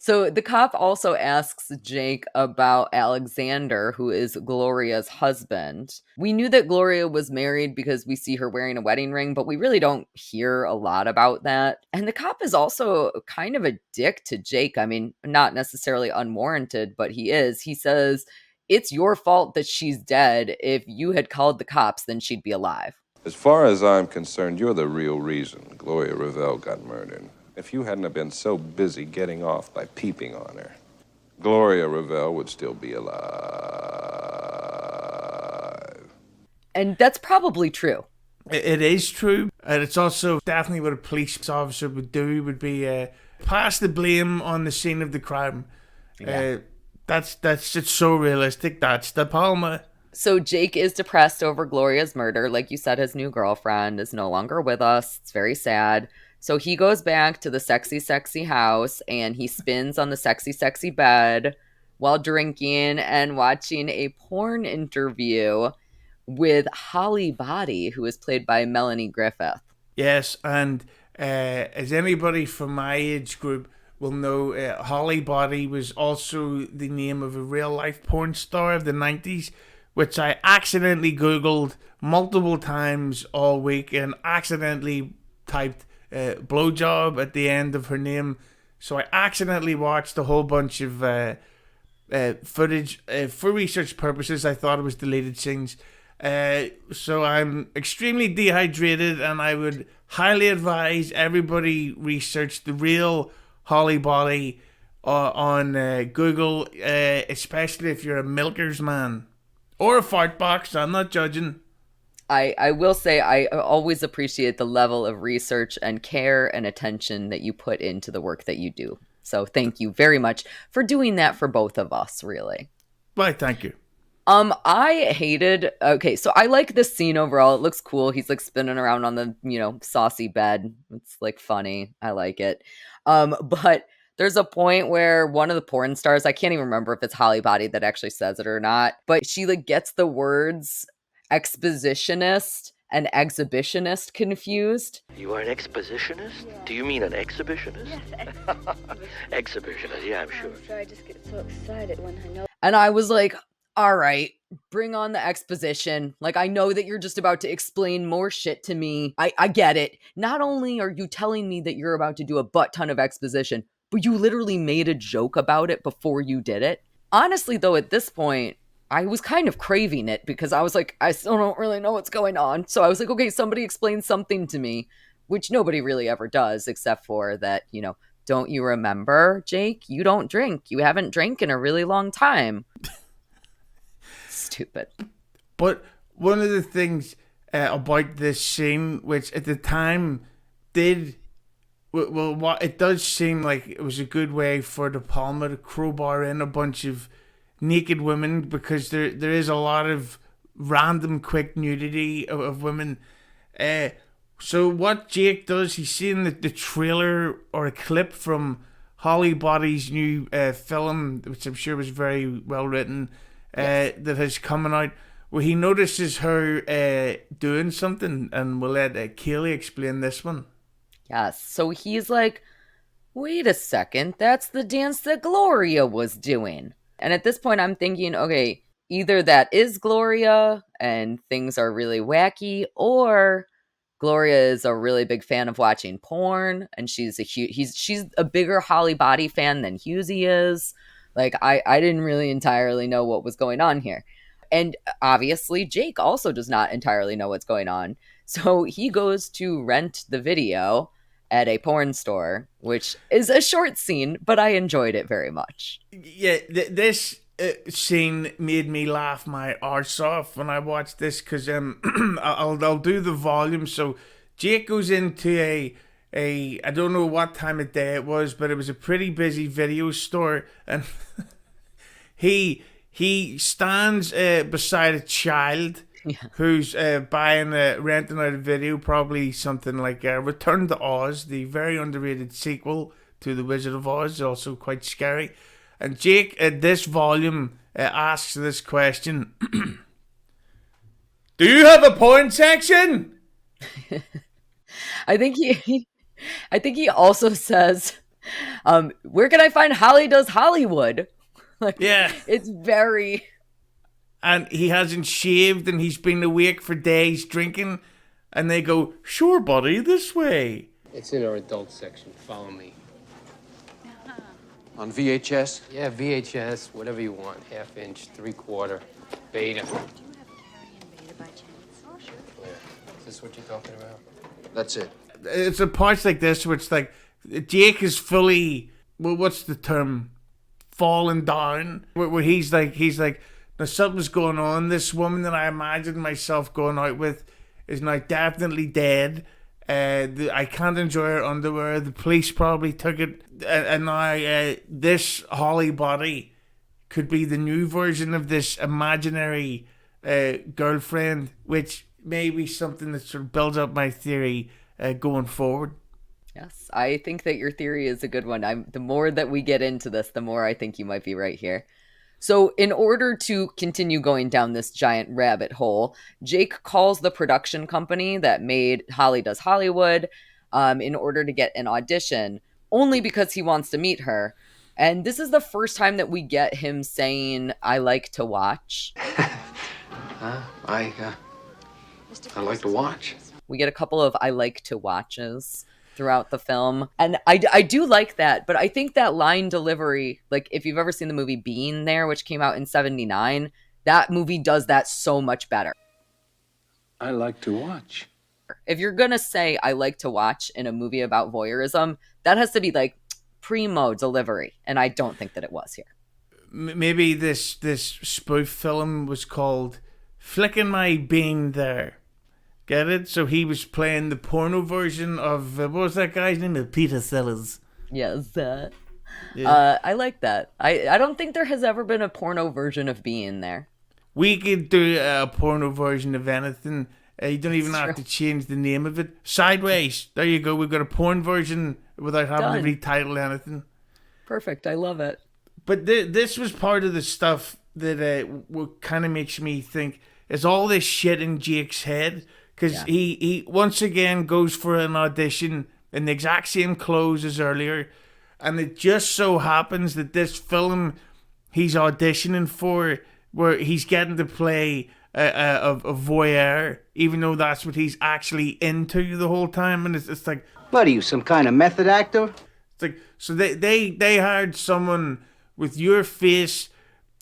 So the cop also asks Jake about Alexander, who is Gloria's husband. We knew that Gloria was married because we see her wearing a wedding ring, but we really don't hear a lot about that. And the cop is also kind of a dick to Jake. I mean, not necessarily unwarranted, but he is. He says, "It's your fault that she's dead. If you had called the cops, then she'd be alive." As far as I'm concerned, you're the real reason Gloria Revelle got murdered. If you hadn't have been so busy getting off by peeping on her, Gloria Revelle would still be alive. And that's probably true. It is true, and it's also definitely what a police officer would do, would be pass the blame on the scene of the crime. Yeah. That's it's so realistic. That's De Palma. So Jake is depressed over Gloria's murder. Like you said, his new girlfriend is no longer with us. It's very sad. So he goes back to the sexy, sexy house and he spins on the sexy, sexy bed while drinking and watching a porn interview with Holly Body, who is played by Melanie Griffith. Yes, and as anybody from my age group will know, Holly Body was also the name of a real-life porn star of the 90s, which I accidentally Googled multiple times all week and accidentally typed blowjob at the end of her name. So I accidentally watched a whole bunch of footage for research purposes. I thought it was deleted scenes. So I'm extremely dehydrated, and I would highly advise everybody research the real Holly Body on Google, especially if you're a milker's man or a fart box. I'm not judging. I will say I always appreciate the level of research and care and attention that you put into the work that you do. So thank you very much for doing that for both of us, really. Why, thank you. So I like this scene overall. It looks cool. He's like spinning around on the, saucy bed. It's like funny. I like it. But there's a point where one of the porn stars, I can't even remember if it's Holly Body that actually says it or not, but she like gets the words expositionist and exhibitionist confused. You are an expositionist? Yeah. Do you mean an exhibitionist? Yes, exhibitionist, yeah, I'm sure. I just get so excited when I know. And I was like, all right, bring on the exposition. Like, I know that you're just about to explain more shit to me. I get it. Not only are you telling me that you're about to do a butt ton of exposition, but you literally made a joke about it before you did it. Honestly, though, at this point, I was kind of craving it because I was like, I still don't really know what's going on. So I was like, okay, somebody explain something to me, which nobody really ever does, except for that, don't you remember, Jake? You don't drink. You haven't drank in a really long time. Stupid. But one of the things about this scene, which at the time what it does seem like it was a good way for De Palma to crowbar in a bunch of naked women, because there is a lot of random quick nudity of women. So what Jake does, he's seen the trailer or a clip from Holly Body's new film, which I'm sure was very well written, that has coming out, where he notices her doing something, and we'll let Kaylee explain this one. Yes, so he's like, wait a second, that's the dance that Gloria was doing. And at this point, I'm thinking, okay, either that is Gloria and things are really wacky, or Gloria is a really big fan of watching porn, and she's a bigger Holly Body fan than Hughezy is. Like, I didn't really entirely know what was going on here. And obviously, Jake also does not entirely know what's going on. So he goes to rent the video at a porn store, which is a short scene, but I enjoyed it very much. Yeah, this scene made me laugh my arse off when I watched this, because I'll do the volume. So Jake goes into a I don't know what time of day it was, but it was a pretty busy video store, and he stands beside a child. Yeah. Who's renting out a video, probably something like Return to Oz, the very underrated sequel to The Wizard of Oz, also quite scary. And Jake, at this volume, asks this question: do you have a porn section? I think he also says Where can I find Holly Does Hollywood? Like, Yeah. it's very... And he hasn't shaved and he's been awake for days drinking. And they go, sure, buddy, this way. It's in our adult section. Follow me. On VHS? Yeah, VHS, whatever you want. Half inch, 3/4, beta. Do you have carrying beta by chance? Oh, sure. Yeah. Is this what you're talking about? That's it. It's a parts like this where it's like Jake is fully, well, what's the term? Falling down. Where he's like, now something's going on. This woman that I imagined myself going out with is now definitely dead. I can't enjoy her underwear. The police probably took it. And now this Holly body could be the new version of this imaginary girlfriend, which may be something that sort of builds up my theory going forward. Yes, I think that your theory is a good one. The more that we get into this, the more I think you might be right here. So in order to continue going down this giant rabbit hole, Jake calls the production company that made Holly Does Hollywood in order to get an audition, only because he wants to meet her. And this is the first time that we get him saying, I like to watch. I like to watch. We get a couple of I like to watches throughout the film. And I do like that, but I think that line delivery, like if you've ever seen the movie Being There, which came out in 1979, that movie does that so much better. I like to watch. If you're going to say I like to watch in a movie about voyeurism, that has to be like primo delivery. And I don't think that it was here. Maybe this spoof film was called Flicking My Bean There. Get it? So he was playing the porno version of, what was that guy's name? Peter Sellers. Yes. Yeah. I like that. I don't think there has ever been a porno version of Being There. We could do a porno version of anything. You don't even have to change the name of it. Sideways. There you go. We've got a porn version without having to retitle anything. Perfect. I love it. But this was part of the stuff that what kind of makes me think is all this shit in Jake's head. Because he once again goes for an audition in the exact same clothes as earlier. And it just so happens that this film he's auditioning for, where he's getting to play a voyeur, even though that's what he's actually into the whole time. And it's like... What are you, some kind of method actor? It's like, so they hired someone with your face,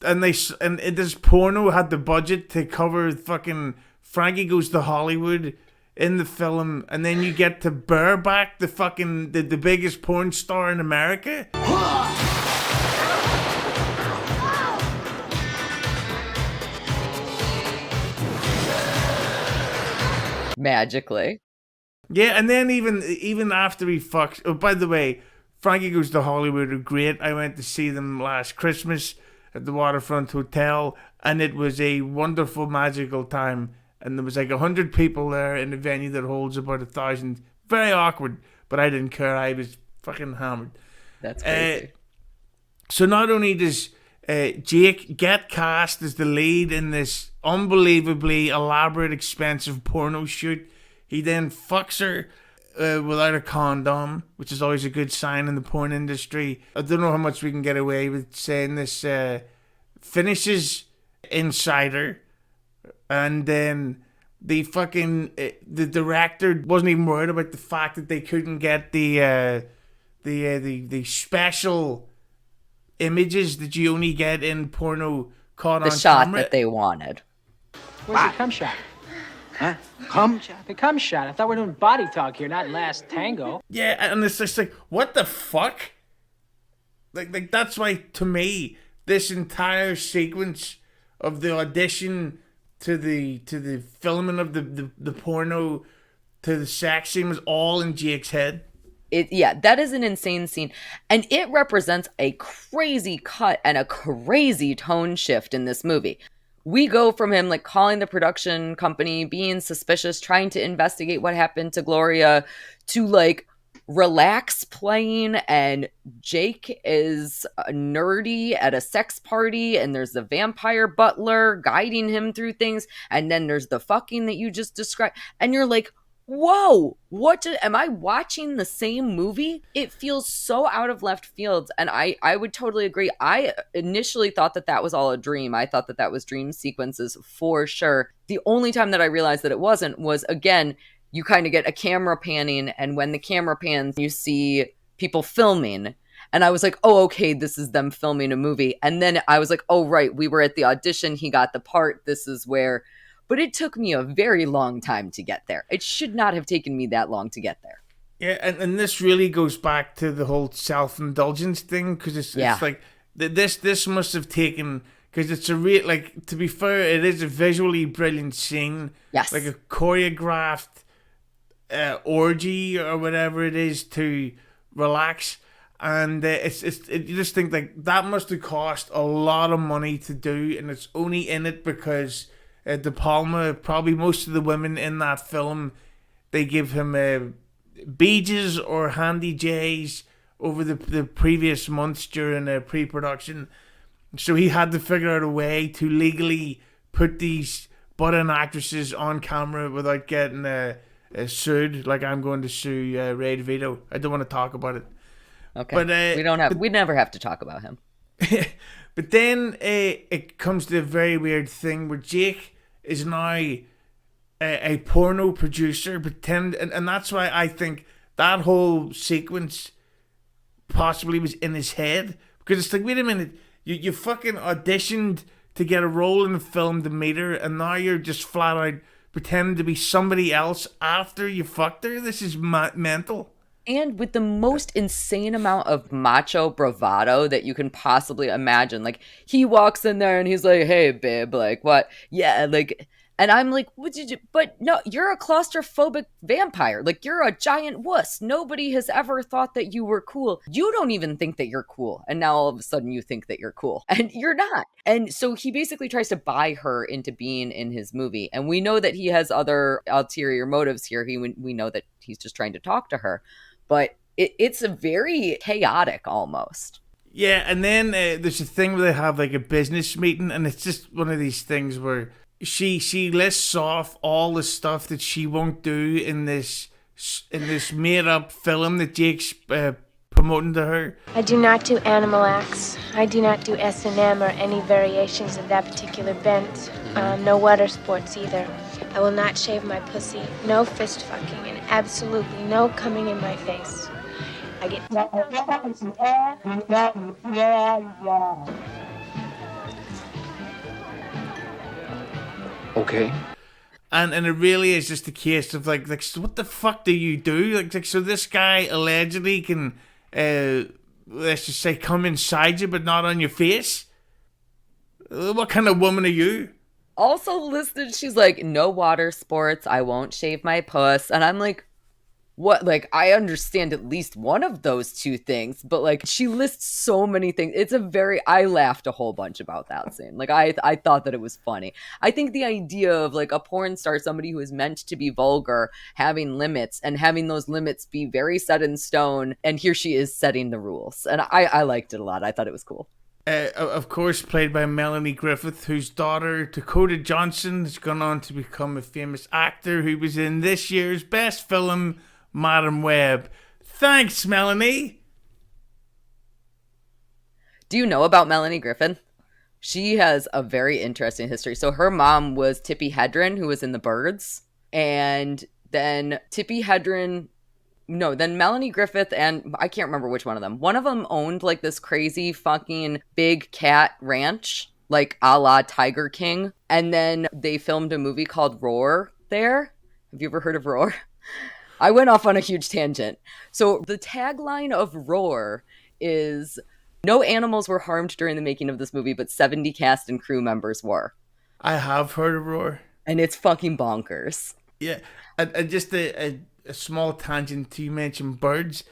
and this porno had the budget to cover fucking... Frankie Goes to Hollywood in the film, and then you get to bareback the fucking the biggest porn star in America. Magically. Yeah, and then even after he fucks. Oh, by the way, Frankie Goes to Hollywood are great. I went to see them last Christmas at the Waterfront Hotel, and it was a wonderful, magical time. And there was like 100 people there in a venue that holds about 1,000. Very awkward, but I didn't care. I was fucking hammered. That's crazy. So not only does Jake get cast as the lead in this unbelievably elaborate, expensive porno shoot, he then fucks her without a condom, which is always a good sign in the porn industry. I don't know how much we can get away with saying this. Finishes inside her. And then the director wasn't even worried about the fact that they couldn't get the special images that you only get in porno caught on camera. The shot that they wanted. Where's the cum shot? Huh? Cum? The cum shot. I thought we were doing body talk here, not Last Tango. Yeah, and it's just like, what the fuck? Like that's why, to me, this entire sequence of the audition to the filming of the porno to the sex scene was all in Jake's head. That is an insane scene. And it represents a crazy cut and a crazy tone shift in this movie. We go from him like calling the production company, being suspicious, trying to investigate what happened to Gloria, to like relax playing, and Jake is nerdy at a sex party, and there's the vampire butler guiding him through things, and then there's the fucking that you just described, and you're like, whoa, am I watching the same movie? It feels so out of left field. And I would totally agree. I initially thought that was all a dream. I thought that was dream sequences for sure. The only time that I realized that it wasn't was, again, you kind of get a camera panning. And when the camera pans, you see people filming. And I was like, oh, okay, this is them filming a movie. And then I was like, oh, right, we were at the audition. He got the part. This is where... But it took me a very long time to get there. It should not have taken me that long to get there. Yeah, and this really goes back to the whole self-indulgence thing, because it's like, this must have taken, because it's a real, like, to be fair, it is a visually brilliant scene. Yes. Like a choreographed orgy or whatever it is to relax. And you just think, like, that must have cost a lot of money to do, and it's only in it because... De Palma, probably most of the women in that film, they give him beaches or handy J's over the previous months during pre-production. So he had to figure out a way to legally put these budding actresses on camera without getting sued. Like I'm going to sue Ray DeVito. I don't want to talk about it. Okay, but we never have to talk about him. But then it comes to a very weird thing where Jake is now a porno producer, and that's why I think that whole sequence possibly was in his head, because it's like, wait a minute, you fucking auditioned to get a role in the film to meet her, and now you're just flat out pretending to be somebody else after you fucked her. This is mental. And with the most insane amount of macho bravado that you can possibly imagine. Like, he walks in there and he's like, hey, babe, like, what? Yeah, like, and I'm like, what did you, but no, you're a claustrophobic vampire. Like, you're a giant wuss. Nobody has ever thought that you were cool. You don't even think that you're cool. And now all of a sudden you think that you're cool. And you're not. And so he basically tries to buy her into being in his movie. And we know that he has other ulterior motives here. We know that he's just trying to talk to her. But it's a very chaotic almost. Yeah, and then there's a thing where they have like a business meeting, and it's just one of these things where she lists off all the stuff that she won't do in this made up film that Jake's promoting to her. I do not do animal acts. I do not do S&M or any variations of that particular bent. No water sports either. I will not shave my pussy. No fist fucking, and absolutely no coming in my face. I get... Okay. And it really is just a case of like so what the fuck do you do? Like so this guy allegedly can let's just say come inside you but not on your face? What kind of woman are you? Also listed, she's like, no water sports, I won't shave my puss. And I'm like, what? Like, I understand at least one of those two things, but like, she lists so many things. I laughed a whole bunch about that scene. Like, I thought that it was funny. I think the idea of like a porn star, somebody who is meant to be vulgar, having limits and having those limits be very set in stone. And here she is setting the rules. And I liked it a lot. I thought it was cool. Of course, played by Melanie Griffith, whose daughter, Dakota Johnson, has gone on to become a famous actor who was in this year's best film, Madam Web. Thanks, Melanie. Do you know about Melanie Griffith? She has a very interesting history. So her mom was Tippi Hedren, who was in The Birds. And then then Melanie Griffith and I can't remember which one of them. One of them owned like this crazy fucking big cat ranch, like a la Tiger King. And then they filmed a movie called Roar there. Have you ever heard of Roar? I went off on a huge tangent. So the tagline of Roar is, no animals were harmed during the making of this movie, but 70 cast and crew members were. I have heard of Roar. And it's fucking bonkers. Yeah. And just a small tangent, you mentioned birds.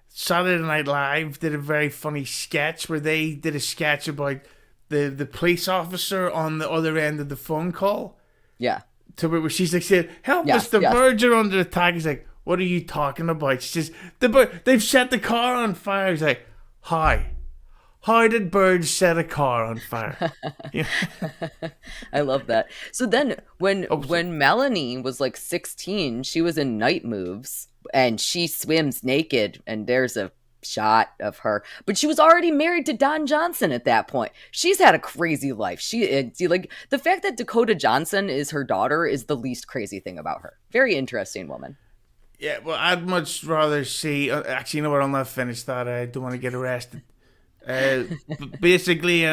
Saturday Night Live did a very funny sketch where they did a sketch about the police officer on the other end of the phone call. Yeah. To where she's like saying, help us, the birds are under attack. He's like, what are you talking about? She says, they've set the car on fire. He's like, hi, How did birds set a car on fire? Yeah. I love that. So then when Melanie was like 16, she was in Night Moves and she swims naked and there's a shot of her, but she was already married to Don Johnson at that point. She's had a crazy life. She like the fact that Dakota Johnson is her daughter is the least crazy thing about her. Very interesting woman. Yeah, well, I'd much rather see. Actually, you know what? I'll not finish that. I don't want to get arrested. Basically,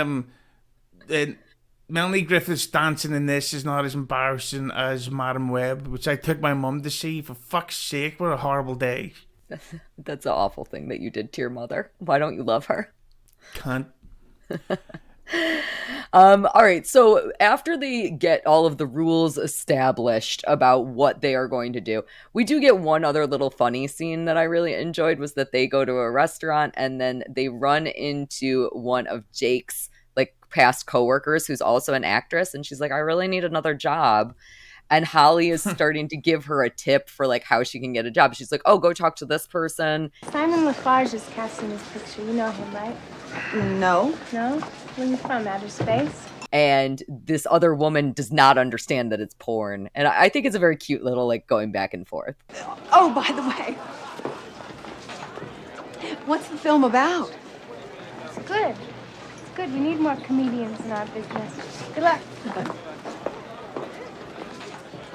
Melanie Griffith's dancing in this is not as embarrassing as Madam Web, which I took my mum to see. For fuck's sake, what a horrible day. That's an awful thing that you did to your mother. Why don't you love her? Cunt. All right, so after they get all of the rules established about what they are going to do, we do get one other little funny scene that I really enjoyed, was that they go to a restaurant and then they run into one of Jake's like past coworkers who's also an actress, and she's like, I really need another job. And Holly is starting to give her a tip for like how she can get a job. She's like, oh, go talk to this person. Simon Lafarge is casting this picture. You know him, right? No. No? Where are you from? Outer space? And this other woman does not understand that it's porn. And I think it's a very cute little like going back and forth. Oh, by the way, what's the film about? It's good. It's good. We need more comedians in our business. Good luck.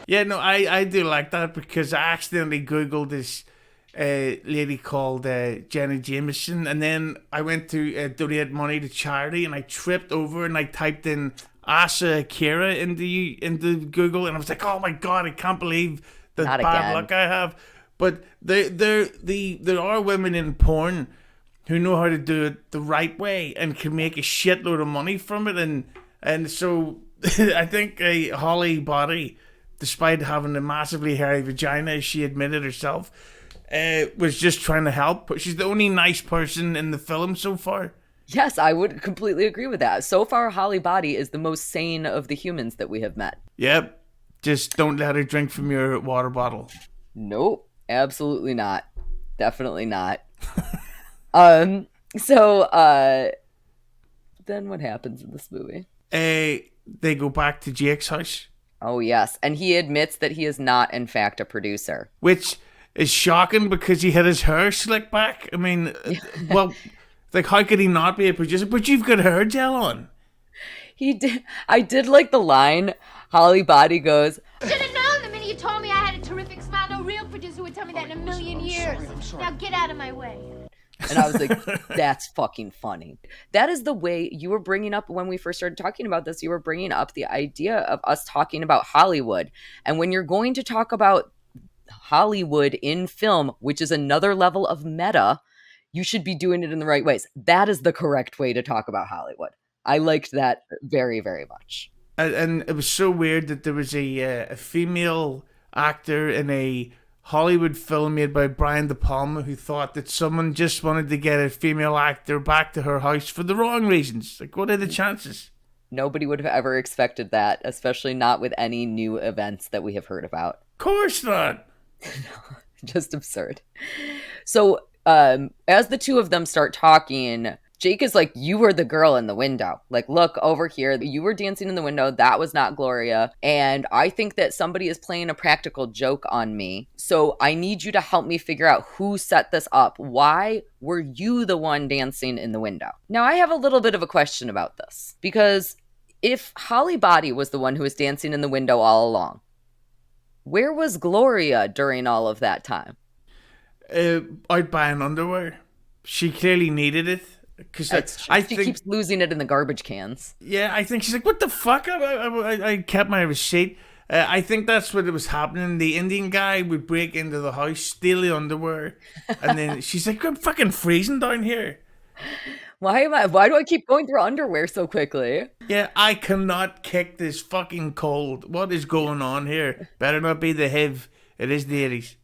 Yeah, no, I do like that because I accidentally Googled this lady called Jenna Jameson, and then I went to donate money to charity, and I tripped over and I typed in Asa Akira into Google, and I was like, oh my god, I can't believe the Not bad again. luck I have. But there are women in porn who know how to do it the right way and can make a shitload of money from it, and so I think Holly Body, despite having a massively hairy vagina, as she admitted herself, was just trying to help. She's the only nice person in the film so far. Yes, I would completely agree with that. So far, Holly Body is the most sane of the humans that we have met. Yep. Just don't let her drink from your water bottle. Nope, absolutely not. Definitely not. So then what happens in this movie? They go back to Jake's house. Oh, yes. And he admits that he is not, in fact, a producer. Which is shocking because he had his hair slicked back. I mean, well, like, how could he not be a producer? But you've got hair gel on. He did. I did like the line. Holly Body goes, Should have known the minute you told me I had a terrific smile. No real producer would tell me that in a million years. Now get out of my way. and I was like, that's fucking funny. That is the way you were bringing up when we first started talking about this. You were bringing up the idea of us talking about Hollywood. And when you're going to talk about Hollywood in film, which is another level of meta, you should be doing it in the right ways. That is the correct way to talk about Hollywood. I liked that very, very much. And it was so weird that there was a female actor in a Hollywood film made by Brian De Palma who thought that someone just wanted to get a female actor back to her house for the wrong reasons. Like, what are the chances? Nobody would have ever expected that, especially not with any new events that we have heard about. Of course not. Just absurd. So as the two of them start talking, Jake is like, you were the girl in the window. Like, look over here. You were dancing in the window. That was not Gloria. And I think that somebody is playing a practical joke on me. So I need you to help me figure out who set this up. Why were you the one dancing in the window? Now, I have a little bit of a question about this. Because if Holly Body was the one who was dancing in the window all along, where was Gloria during all of that time? Out buying underwear. She clearly needed it. Because she keeps losing it in the garbage cans. Yeah, I think she's like, what the fuck? I kept my receipt. I think that's what it was happening. The Indian guy would break into the house, steal the underwear, and then she's like, I'm fucking freezing down here. Why do I keep going through underwear so quickly? Yeah, I cannot kick this fucking cold. What is going on here? Better not be the HIV. It is the 80s.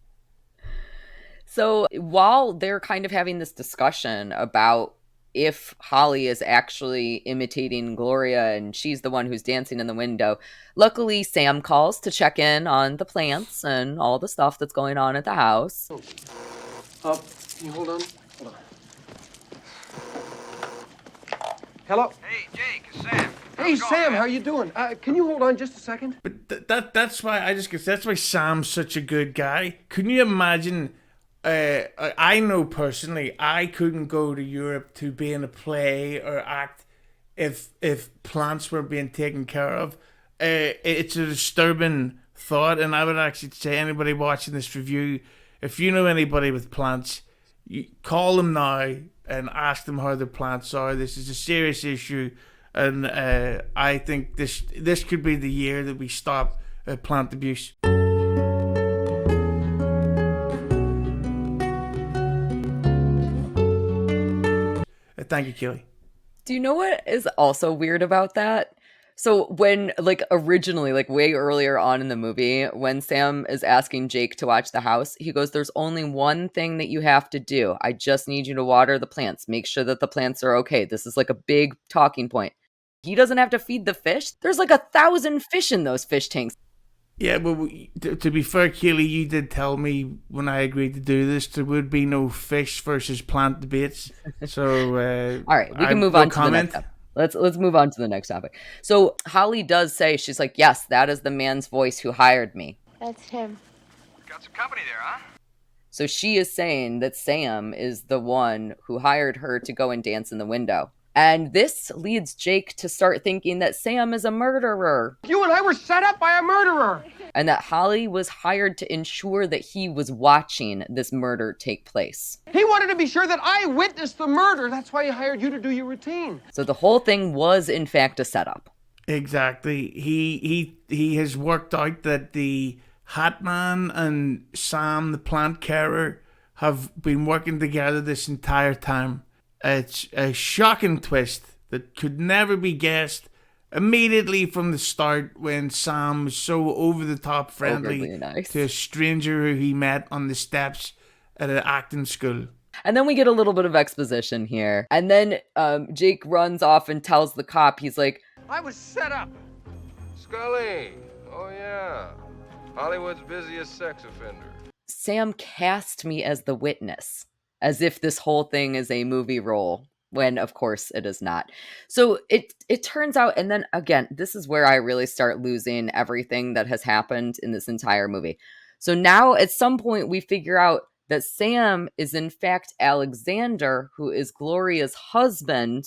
So while they're kind of having this discussion about if Holly is actually imitating Gloria and she's the one who's dancing in the window, luckily Sam calls to check in on the plants and all the stuff that's going on at the house. Can you hold on? Hold on. Hello? Hey, Jake, it's Sam. Hey, Sam, how you doing? Can you hold on just a second? But that's why that's why Sam's such a good guy. Couldn't you imagine? I know personally, I couldn't go to Europe to be in a play or act if plants were being taken care of. It's a disturbing thought, and I would actually say anybody watching this review, if you know anybody with plants, you call them now and ask them how their plants are. This is a serious issue, and I think this could be the year that we stop plant abuse. Thank you, Keely. Do you know what is also weird about that? So when, like, originally, like way earlier on in the movie, when Sam is asking Jake to watch the house, he goes, there's only one thing that you have to do. I just need you to water the plants. Make sure that the plants are okay. This is like a big talking point. He doesn't have to feed the fish. There's like 1,000 fish in those fish tanks. Yeah, but to be fair, Keely, you did tell me when I agreed to do this, there would be no fish versus plant debates. So, all right, we can move on to the next topic. Let's move on to the next topic. So Holly does say, she's like, yes, that is the man's voice who hired me. That's him. Got some company there, huh? So she is saying that Sam is the one who hired her to go and dance in the window. And this leads Jake to start thinking that Sam is a murderer. You and I were set up by a murderer. And that Holly was hired to ensure that he was watching this murder take place. He wanted to be sure that I witnessed the murder. That's why he hired you to do your routine. So the whole thing was, in fact, a setup. Exactly. He has worked out that the Hat Man and Sam, the plant carer, have been working together this entire time. It's a shocking twist that could never be guessed immediately from the start when Sam was so over-the-top friendly nice to a stranger who he met on the steps at an acting school. And then we get a little bit of exposition here. And then Jake runs off and tells the cop, he's like, I was set up. Scully. Oh, yeah. Hollywood's busiest sex offender. Sam cast me as the witness, as if this whole thing is a movie role, when of course it is not. So it turns out, and then again, this is where I really start losing everything that has happened in this entire movie. So now at some point we figure out that Sam is in fact Alexander, who is Gloria's husband.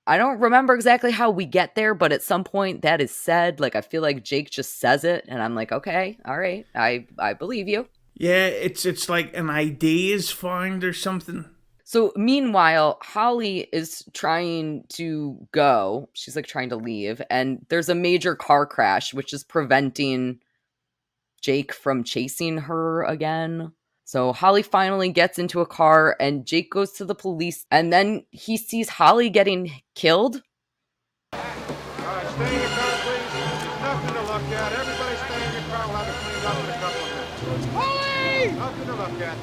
I don't remember exactly how we get there, but at some point that is said. Like, I feel like Jake just says it, and I'm like, okay, all right, I believe you. Yeah, it's like an ID is found or something. So meanwhile, Holly is trying to go. She's like trying to leave, and there's a major car crash, which is preventing Jake from chasing her again. So Holly finally gets into a car, and Jake goes to the police, and then he sees Holly getting killed. All right, stay in your car, please. There's nothing to look at. Everybody stay in your car. We'll have it cleaned up in a couple of minutes. Holly! Nothing to look at.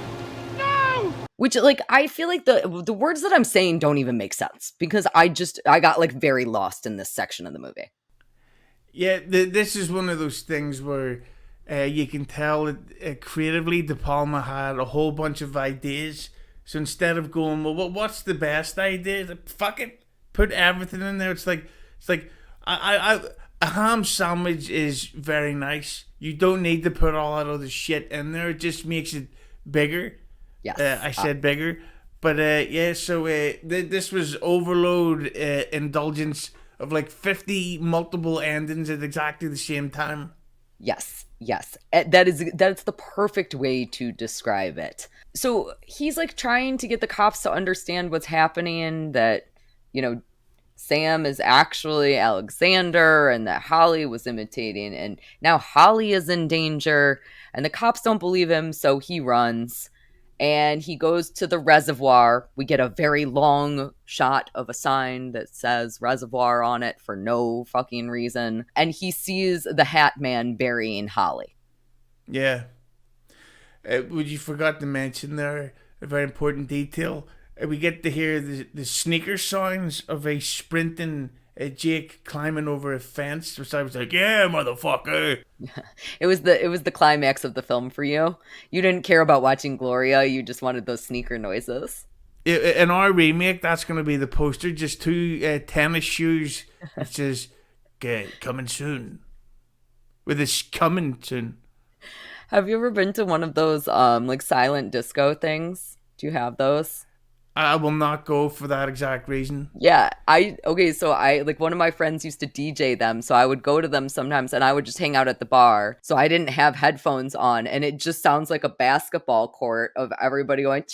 No! Which, like, I feel like the words that I'm saying don't even make sense, because I got, like, very lost in this section of the movie. Yeah, this is one of those things where you can tell that creatively De Palma had a whole bunch of ideas. So instead of going, well, what's the best idea? Like, fuck it, put everything in there. It's like a ham sandwich is very nice. You don't need to put all that other shit in there. It just makes it bigger. Yes, I said bigger, but yeah. So this was overload indulgence of like 50 multiple endings at exactly the same time. Yes. That's the perfect way to describe it. So he's like trying to get the cops to understand what's happening, that, you know, Sam is actually Alexander and that Holly was imitating, and now Holly is in danger, and the cops don't believe him, so he runs. And he goes to the reservoir. We get a very long shot of a sign that says reservoir on it for no fucking reason. And he sees the Hat Man burying Holly. Yeah. Would you forgot to mention there a very important detail? We get to hear the sneaker sounds of a sprinting Jake climbing over a fence, which I was like, yeah, motherfucker. It was the climax of the film for you. You didn't care about watching Gloria. You just wanted those sneaker noises. In our remake, that's going to be the poster, just two tennis shoes. It says, coming soon. With this coming soon. Have you ever been to one of those like silent disco things? Do you have those? I will not go for that exact reason. Yeah, so I like one of my friends used to DJ them, so I would go to them sometimes and I would just hang out at the bar. So I didn't have headphones on and it just sounds like a basketball court of everybody going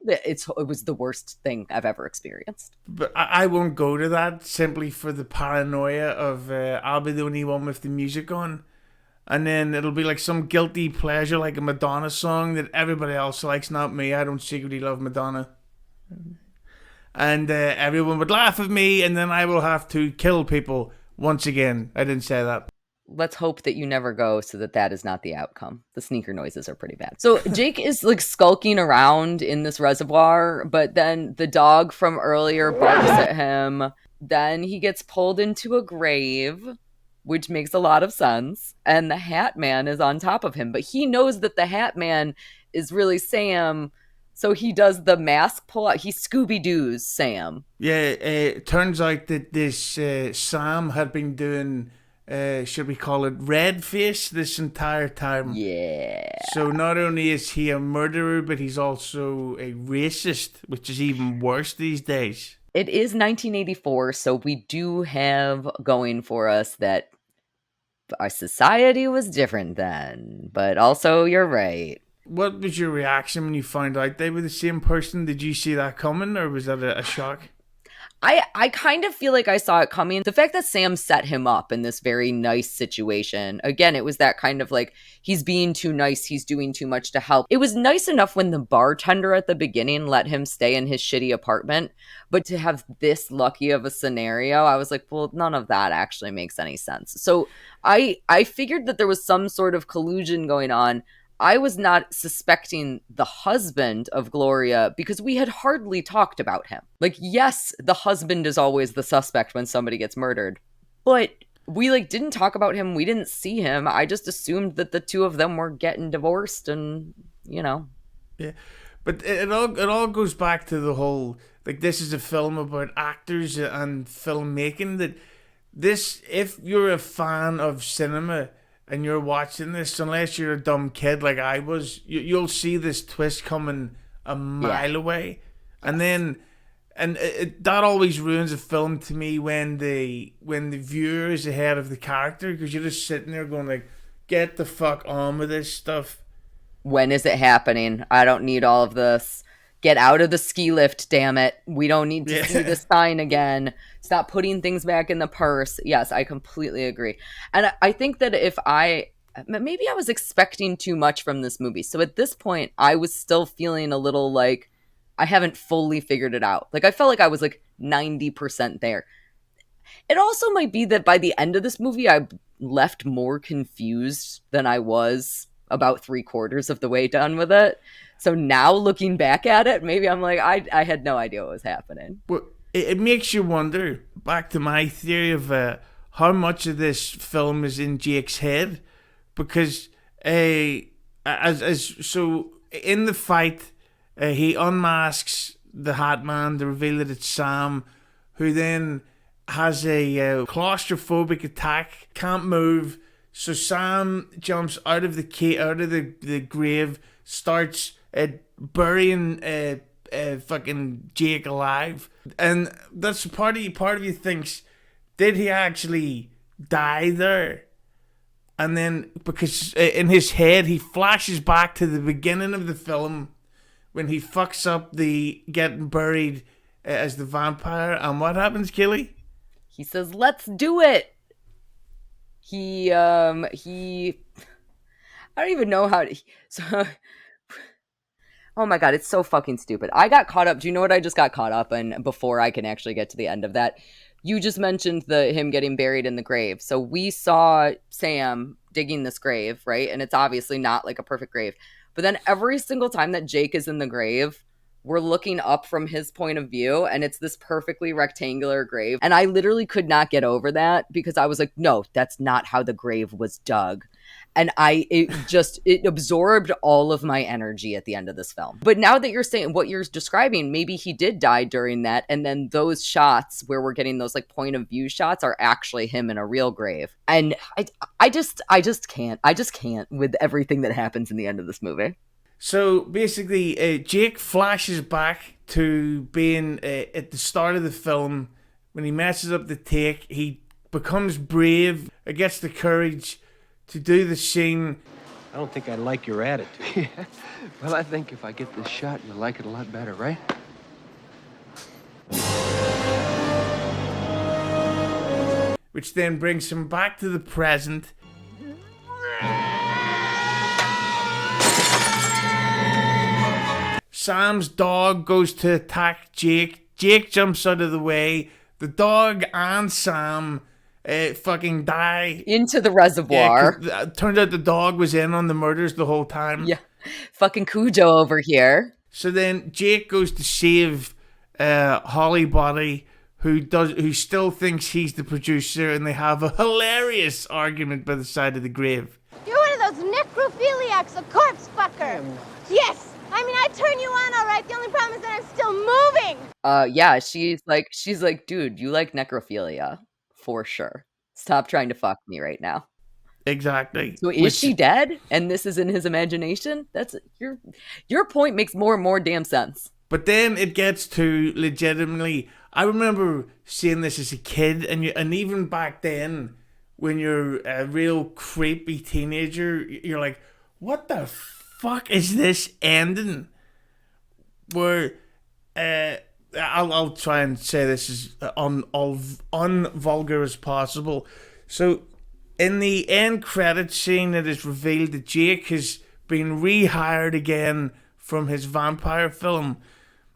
it was the worst thing I've ever experienced. But I won't go to that simply for the paranoia of I'll be the only one with the music on. And then it'll be like some guilty pleasure, like a Madonna song that everybody else likes, not me. I don't secretly love Madonna. And everyone would laugh at me, and then I will have to kill people once again. I didn't say that. Let's hope that you never go so that is not the outcome. The sneaker noises are pretty bad. So Jake is like skulking around in this reservoir, but then the dog from earlier barks at him. Then he gets pulled into a grave, which makes a lot of sense. And the Hat Man is on top of him. But he knows that the Hat Man is really Sam. So he does the mask pull out. He Scooby-Doo's Sam. Yeah, it turns out that this Sam had been doing, should we call it red face this entire time. Yeah. So not only is he a murderer, but he's also a racist, which is even worse these days. It is 1984, so we do have going for us that our society was different then. But also, you're right. What was your reaction when you found out they were the same person? Did you see that coming, or was that a shock? I kind of feel like I saw it coming. The fact that Sam set him up in this very nice situation, again, it was that kind of like, he's being too nice, he's doing too much to help. It was nice enough when the bartender at the beginning let him stay in his shitty apartment, but to have this lucky of a scenario, I was like, well, none of that actually makes any sense. So I figured that there was some sort of collusion going on. I was not suspecting the husband of Gloria because we had hardly talked about him. Like, yes, the husband is always the suspect when somebody gets murdered, but we like didn't talk about him. We didn't see him. I just assumed that the two of them were getting divorced and, you know. Yeah, but it all goes back to the whole, like, this is a film about actors and filmmaking. That this, if you're a fan of cinema and you're watching this, unless you're a dumb kid like I was, you'll see this twist coming a mile away. And then, that always ruins a film to me when the viewer is ahead of the character, because you're just sitting there going like, get the fuck on with this stuff. When is it happening? I don't need all of this. Get out of the ski lift, damn it. We don't need to see the sign again. Stop putting things back in the purse. Yes, I completely agree. And I think that maybe I was expecting too much from this movie. So at this point, I was still feeling a little like I haven't fully figured it out. Like I felt like I was like 90% there. It also might be that by the end of this movie, I left more confused than I was about 3/4 of the way done with it. So now looking back at it, maybe I'm like, I had no idea what was happening. Well, it makes you wonder, back to my theory of how much of this film is in Jake's head. Because so in the fight, he unmasks the Hat Man to reveal that it's Sam, who then has a claustrophobic attack, can't move. So Sam jumps out of the grave, starts burying fucking Jake alive, and that's part of you thinks, did he actually die there? And then because in his head he flashes back to the beginning of the film when he fucks up the getting buried as the vampire, and what happens, Kelly? He says, "Let's do it." He I don't even know how to. So. Oh my God, it's so fucking stupid. I got caught up. Do you know what I just got caught up in before I can actually get to the end of that? You just mentioned him getting buried in the grave. So we saw Sam digging this grave, right? And it's obviously not like a perfect grave. But then every single time that Jake is in the grave, we're looking up from his point of view, and it's this perfectly rectangular grave. And I literally could not get over that because I was like, no, that's not how the grave was dug. And it absorbed all of my energy at the end of this film. But now that you're saying what you're describing, maybe he did die during that. And then those shots where we're getting those like point of view shots are actually him in a real grave. And I just can't with everything that happens in the end of this movie. So basically, Jake flashes back to being at the start of the film when he messes up the take. He becomes brave, gets the courage to do the scene. I don't think I like your attitude. Yeah. Well, I think if I get this shot, you'll like it a lot better, right? Which then brings him back to the present. Sam's dog goes to attack Jake. Jake jumps out of the way. The dog and Sam fucking die. Into the reservoir. Yeah, turns out the dog was in on the murders the whole time. Yeah. Fucking Cujo over here. So then Jake goes to save Holly Body, who still thinks he's the producer, and they have a hilarious argument by the side of the grave. You're one of those necrophiliacs, a corpse fucker. Yes. I mean, I turn you on, all right. The only problem is that I'm still moving. Yeah, she's like, dude, you like necrophilia for sure. Stop trying to fuck me right now. Exactly. So is she dead? And this is in his imagination? That's your point makes more and more damn sense. But then it gets to legitimately. I remember seeing this as a kid, and even back then, when you're a real creepy teenager, you're like, what the fuck is this ending? Where I'll try and say this as unvulgar as possible. So in the end credit scene, it is revealed that Jake has been rehired again from his vampire film.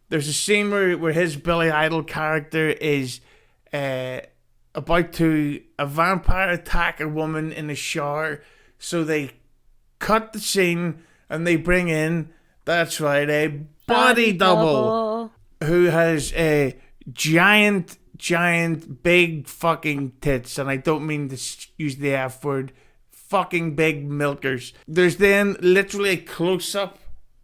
There's a scene where his Billy Idol character is about to a vampire attack a woman in the shower. So they cut the scene and they bring in, that's right, a body double who has a giant, big fucking tits. And I don't mean to use the F word. Fucking big milkers. There's then literally a close-up,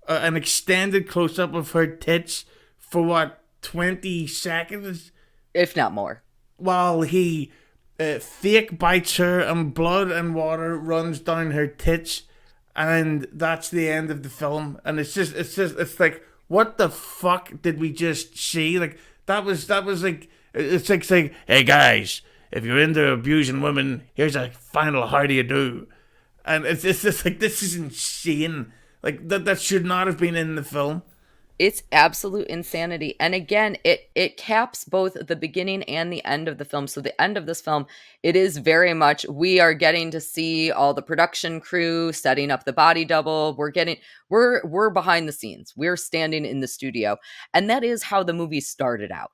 an extended close-up of her tits for what, 20 seconds? If not more. While he fake bites her and blood and water runs down her tits. And that's the end of the film. And it's like, what the fuck did we just see? Like, that was like, it's like saying, hey guys, if you're into abusing women, here's a final how do you do. And it's just like, this is insane. Like, that should not have been in the film. It's absolute insanity. And again, it caps both the beginning and the end of the film. So the end of this film, it is very much, we are getting to see all the production crew setting up the body double. We're behind the scenes. We're standing in the studio. And that is how the movie started out.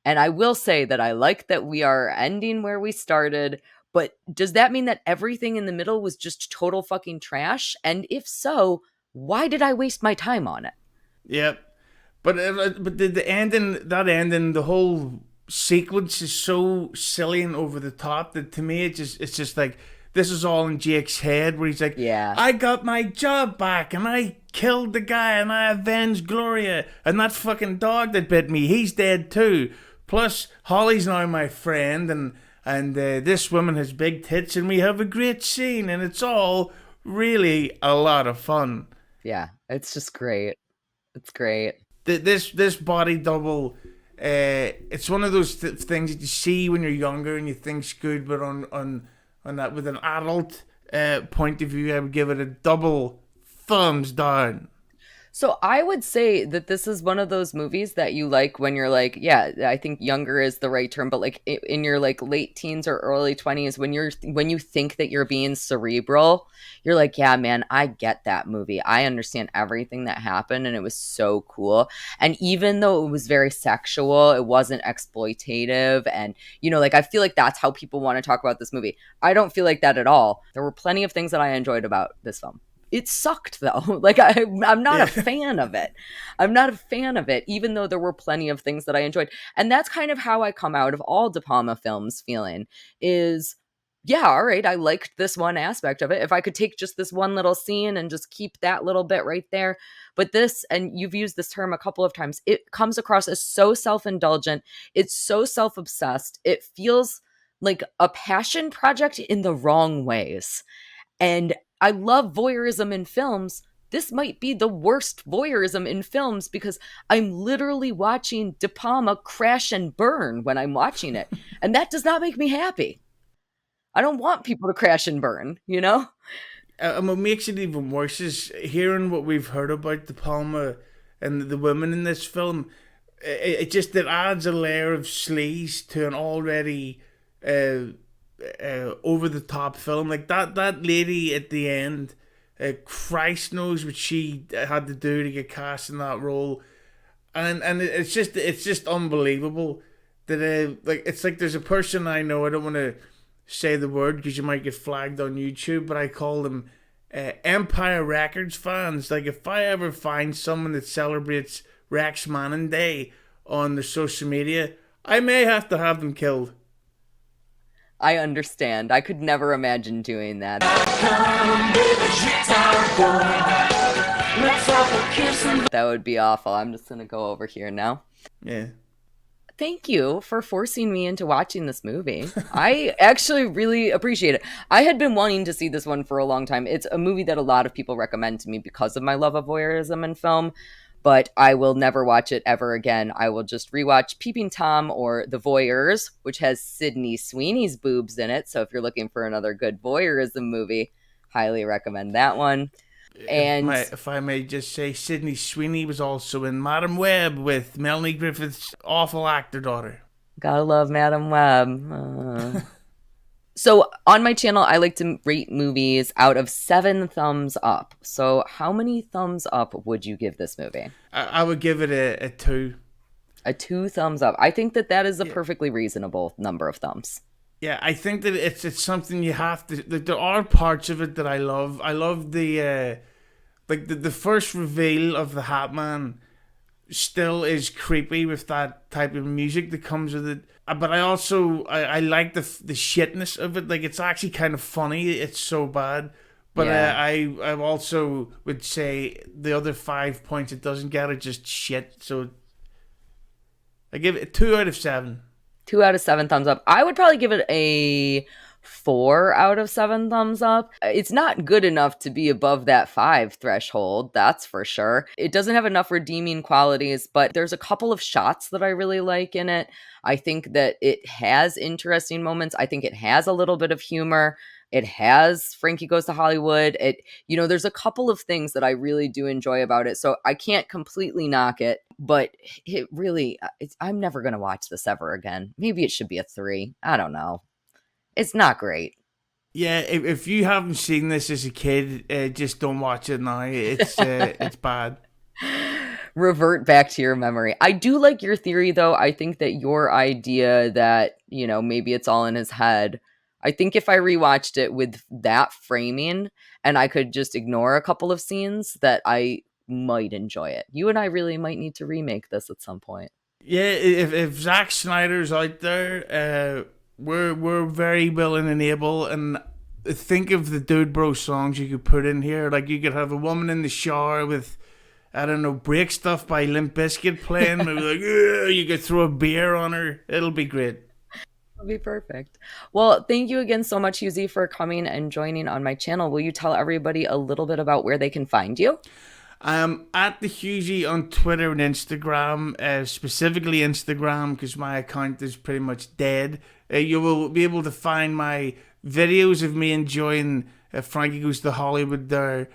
And I will say that I like that we are ending where we started. But does that mean that everything in the middle was just total fucking trash? And if so, why did I waste my time on it? Yep. But the ending, the whole sequence is so silly and over the top that to me it's just like, this is all in Jake's head where he's like, yeah, I got my job back and I killed the guy and I avenged Gloria and that fucking dog that bit me, he's dead too. Plus Holly's now my friend and this woman has big tits and we have a great scene and it's all really a lot of fun. Yeah, it's just great. It's great. This body double, it's one of those things that you see when you're younger and you think's good, but on that with an adult point of view, I would give it a double thumbs down. So I would say that this is one of those movies that you like when you're like, yeah, I think younger is the right term, but like in your like late teens or early 20s, when you think that you're being cerebral, you're like, yeah, man, I get that movie. I understand everything that happened and it was so cool. And even though it was very sexual, it wasn't exploitative. And, you know, like I feel like that's how people want to talk about this movie. I don't feel like that at all. There were plenty of things that I enjoyed about this film. It sucked though. Like I'm not a fan of it. I'm not a fan of it, even though there were plenty of things that I enjoyed. And that's kind of how I come out of all De Palma films feeling is yeah, all right, I liked this one aspect of it. If I could take just this one little scene and just keep that little bit right there. But this, and you've used this term a couple of times, it comes across as so self-indulgent. It's so self-obsessed. It feels like a passion project in the wrong ways. And I love voyeurism in films. This might be the worst voyeurism in films because I'm literally watching De Palma crash and burn when I'm watching it. And that does not make me happy. I don't want people to crash and burn, you know? And what makes it even worse is hearing what we've heard about De Palma and the women in this film. It just it adds a layer of sleaze to an already over the top film. Like that lady at the end, Christ knows what she had to do to get cast in that role, and it's just unbelievable that like it's like there's a person I know, I don't want to say the word because you might get flagged on YouTube, but I call them Empire Records fans. Like if I ever find someone that celebrates Rex Manning Day on the social media, I may have to have them killed. I understand. I could never imagine doing that. That would be awful. I'm just gonna go over here now. Yeah. Thank you for forcing me into watching this movie. I actually really appreciate it. I had been wanting to see this one for a long time. It's a movie that a lot of people recommend to me because of my love of voyeurism in film, but I will never watch it ever again. I will just rewatch Peeping Tom or The Voyeurs, which has Sydney Sweeney's boobs in it. So if you're looking for another good voyeurism movie, highly recommend that one. And if I may just say, Sydney Sweeney was also in Madam Web with Melanie Griffith's awful actor daughter. Gotta love Madam Web. So on my channel, I like to rate movies out of 7 thumbs up. So how many thumbs up would you give this movie? I would give it a 2. A 2 thumbs up. I think that is a perfectly reasonable number of thumbs. Yeah, I think that it's something you have to. Like, there are parts of it that I love. I love the the first reveal of the Hat Man. Still is creepy with that type of music that comes with it. But I also I like the shitness of it. Like it's actually kind of funny. It's so bad. But yeah. I also would say the other 5 points it doesn't get are just shit. So I give it a 2 out of 7. 2 out of 7 thumbs up. I would probably give it a 4 out of 7 thumbs up. It's not good enough to be above that 5 threshold, that's for sure. It doesn't have enough redeeming qualities, but there's a couple of shots that I really like in it. I think that it has interesting moments. I think it has a little bit of humor. It has Frankie Goes to Hollywood. There's a couple of things that I really do enjoy about it. So I can't completely knock it, but it really, I'm never going to watch this ever again. Maybe it should be a 3. I don't know. It's not great. Yeah, if you haven't seen this as a kid, just don't watch it now. It's it's bad. Revert back to your memory. I do like your theory, though. I think that your idea that, maybe it's all in his head. I think if I rewatched it with that framing and I could just ignore a couple of scenes, that I might enjoy it. You and I really might need to remake this at some point. Yeah, if Zack Snyder's out there, we're very willing and able. And think of the Dude Bro songs you could put in here. Like you could have a woman in the shower with, I don't know, Break Stuff by Limp Bizkit playing. Maybe like, you could throw a beer on her. It'll be great. It'll be perfect. Well, thank you again so much, Hughezy, for coming and joining on my channel. Will you tell everybody a little bit about where they can find you? At the Hughezy on Twitter and Instagram, specifically Instagram because my account is pretty much dead. You will be able to find my videos of me enjoying Frankie Goes to Hollywood there.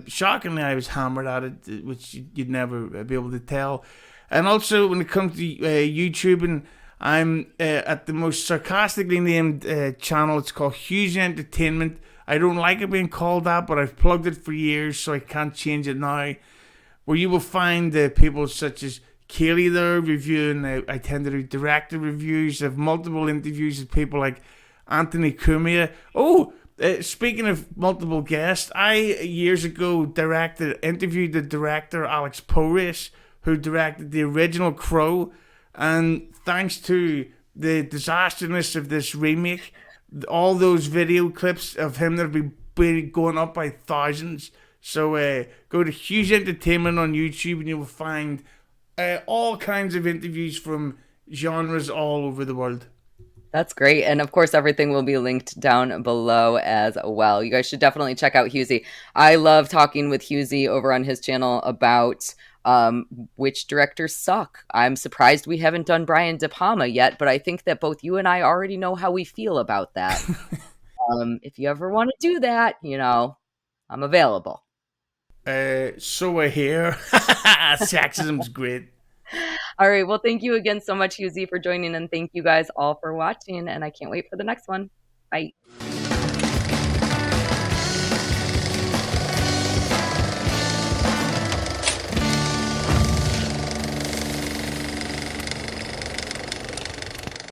Shockingly, I was hammered at it, which you'd never be able to tell. And also, when it comes to YouTubing, I'm at the most sarcastically named channel. It's called Hughezy Entertainment. I don't like it being called that, but I've plugged it for years, so I can't change it now. Where you will find people such as Kaylee there reviewing. I tend to do director reviews. I have multiple interviews with people like Anthony Cumia. Speaking of multiple guests, I years ago interviewed the director Alex Porras, who directed the original Crow. And thanks to the disasterness of this remake, all those video clips of him that have been going up by thousands. So go to Hughes Entertainment on YouTube and you will find all kinds of interviews from genres all over the world. That's great. And of course, everything will be linked down below as well. You guys should definitely check out Hughezy. I love talking with Hughezy over on his channel about which directors suck. I'm surprised we haven't done Brian De Palma yet, but I think that both you and I already know how we feel about that. If you ever want to do that, I'm available. So we're here. Sexism's great. All right. Well, thank you again so much, Hughezy, for joining, and thank you guys all for watching, and I can't wait for the next one. Bye.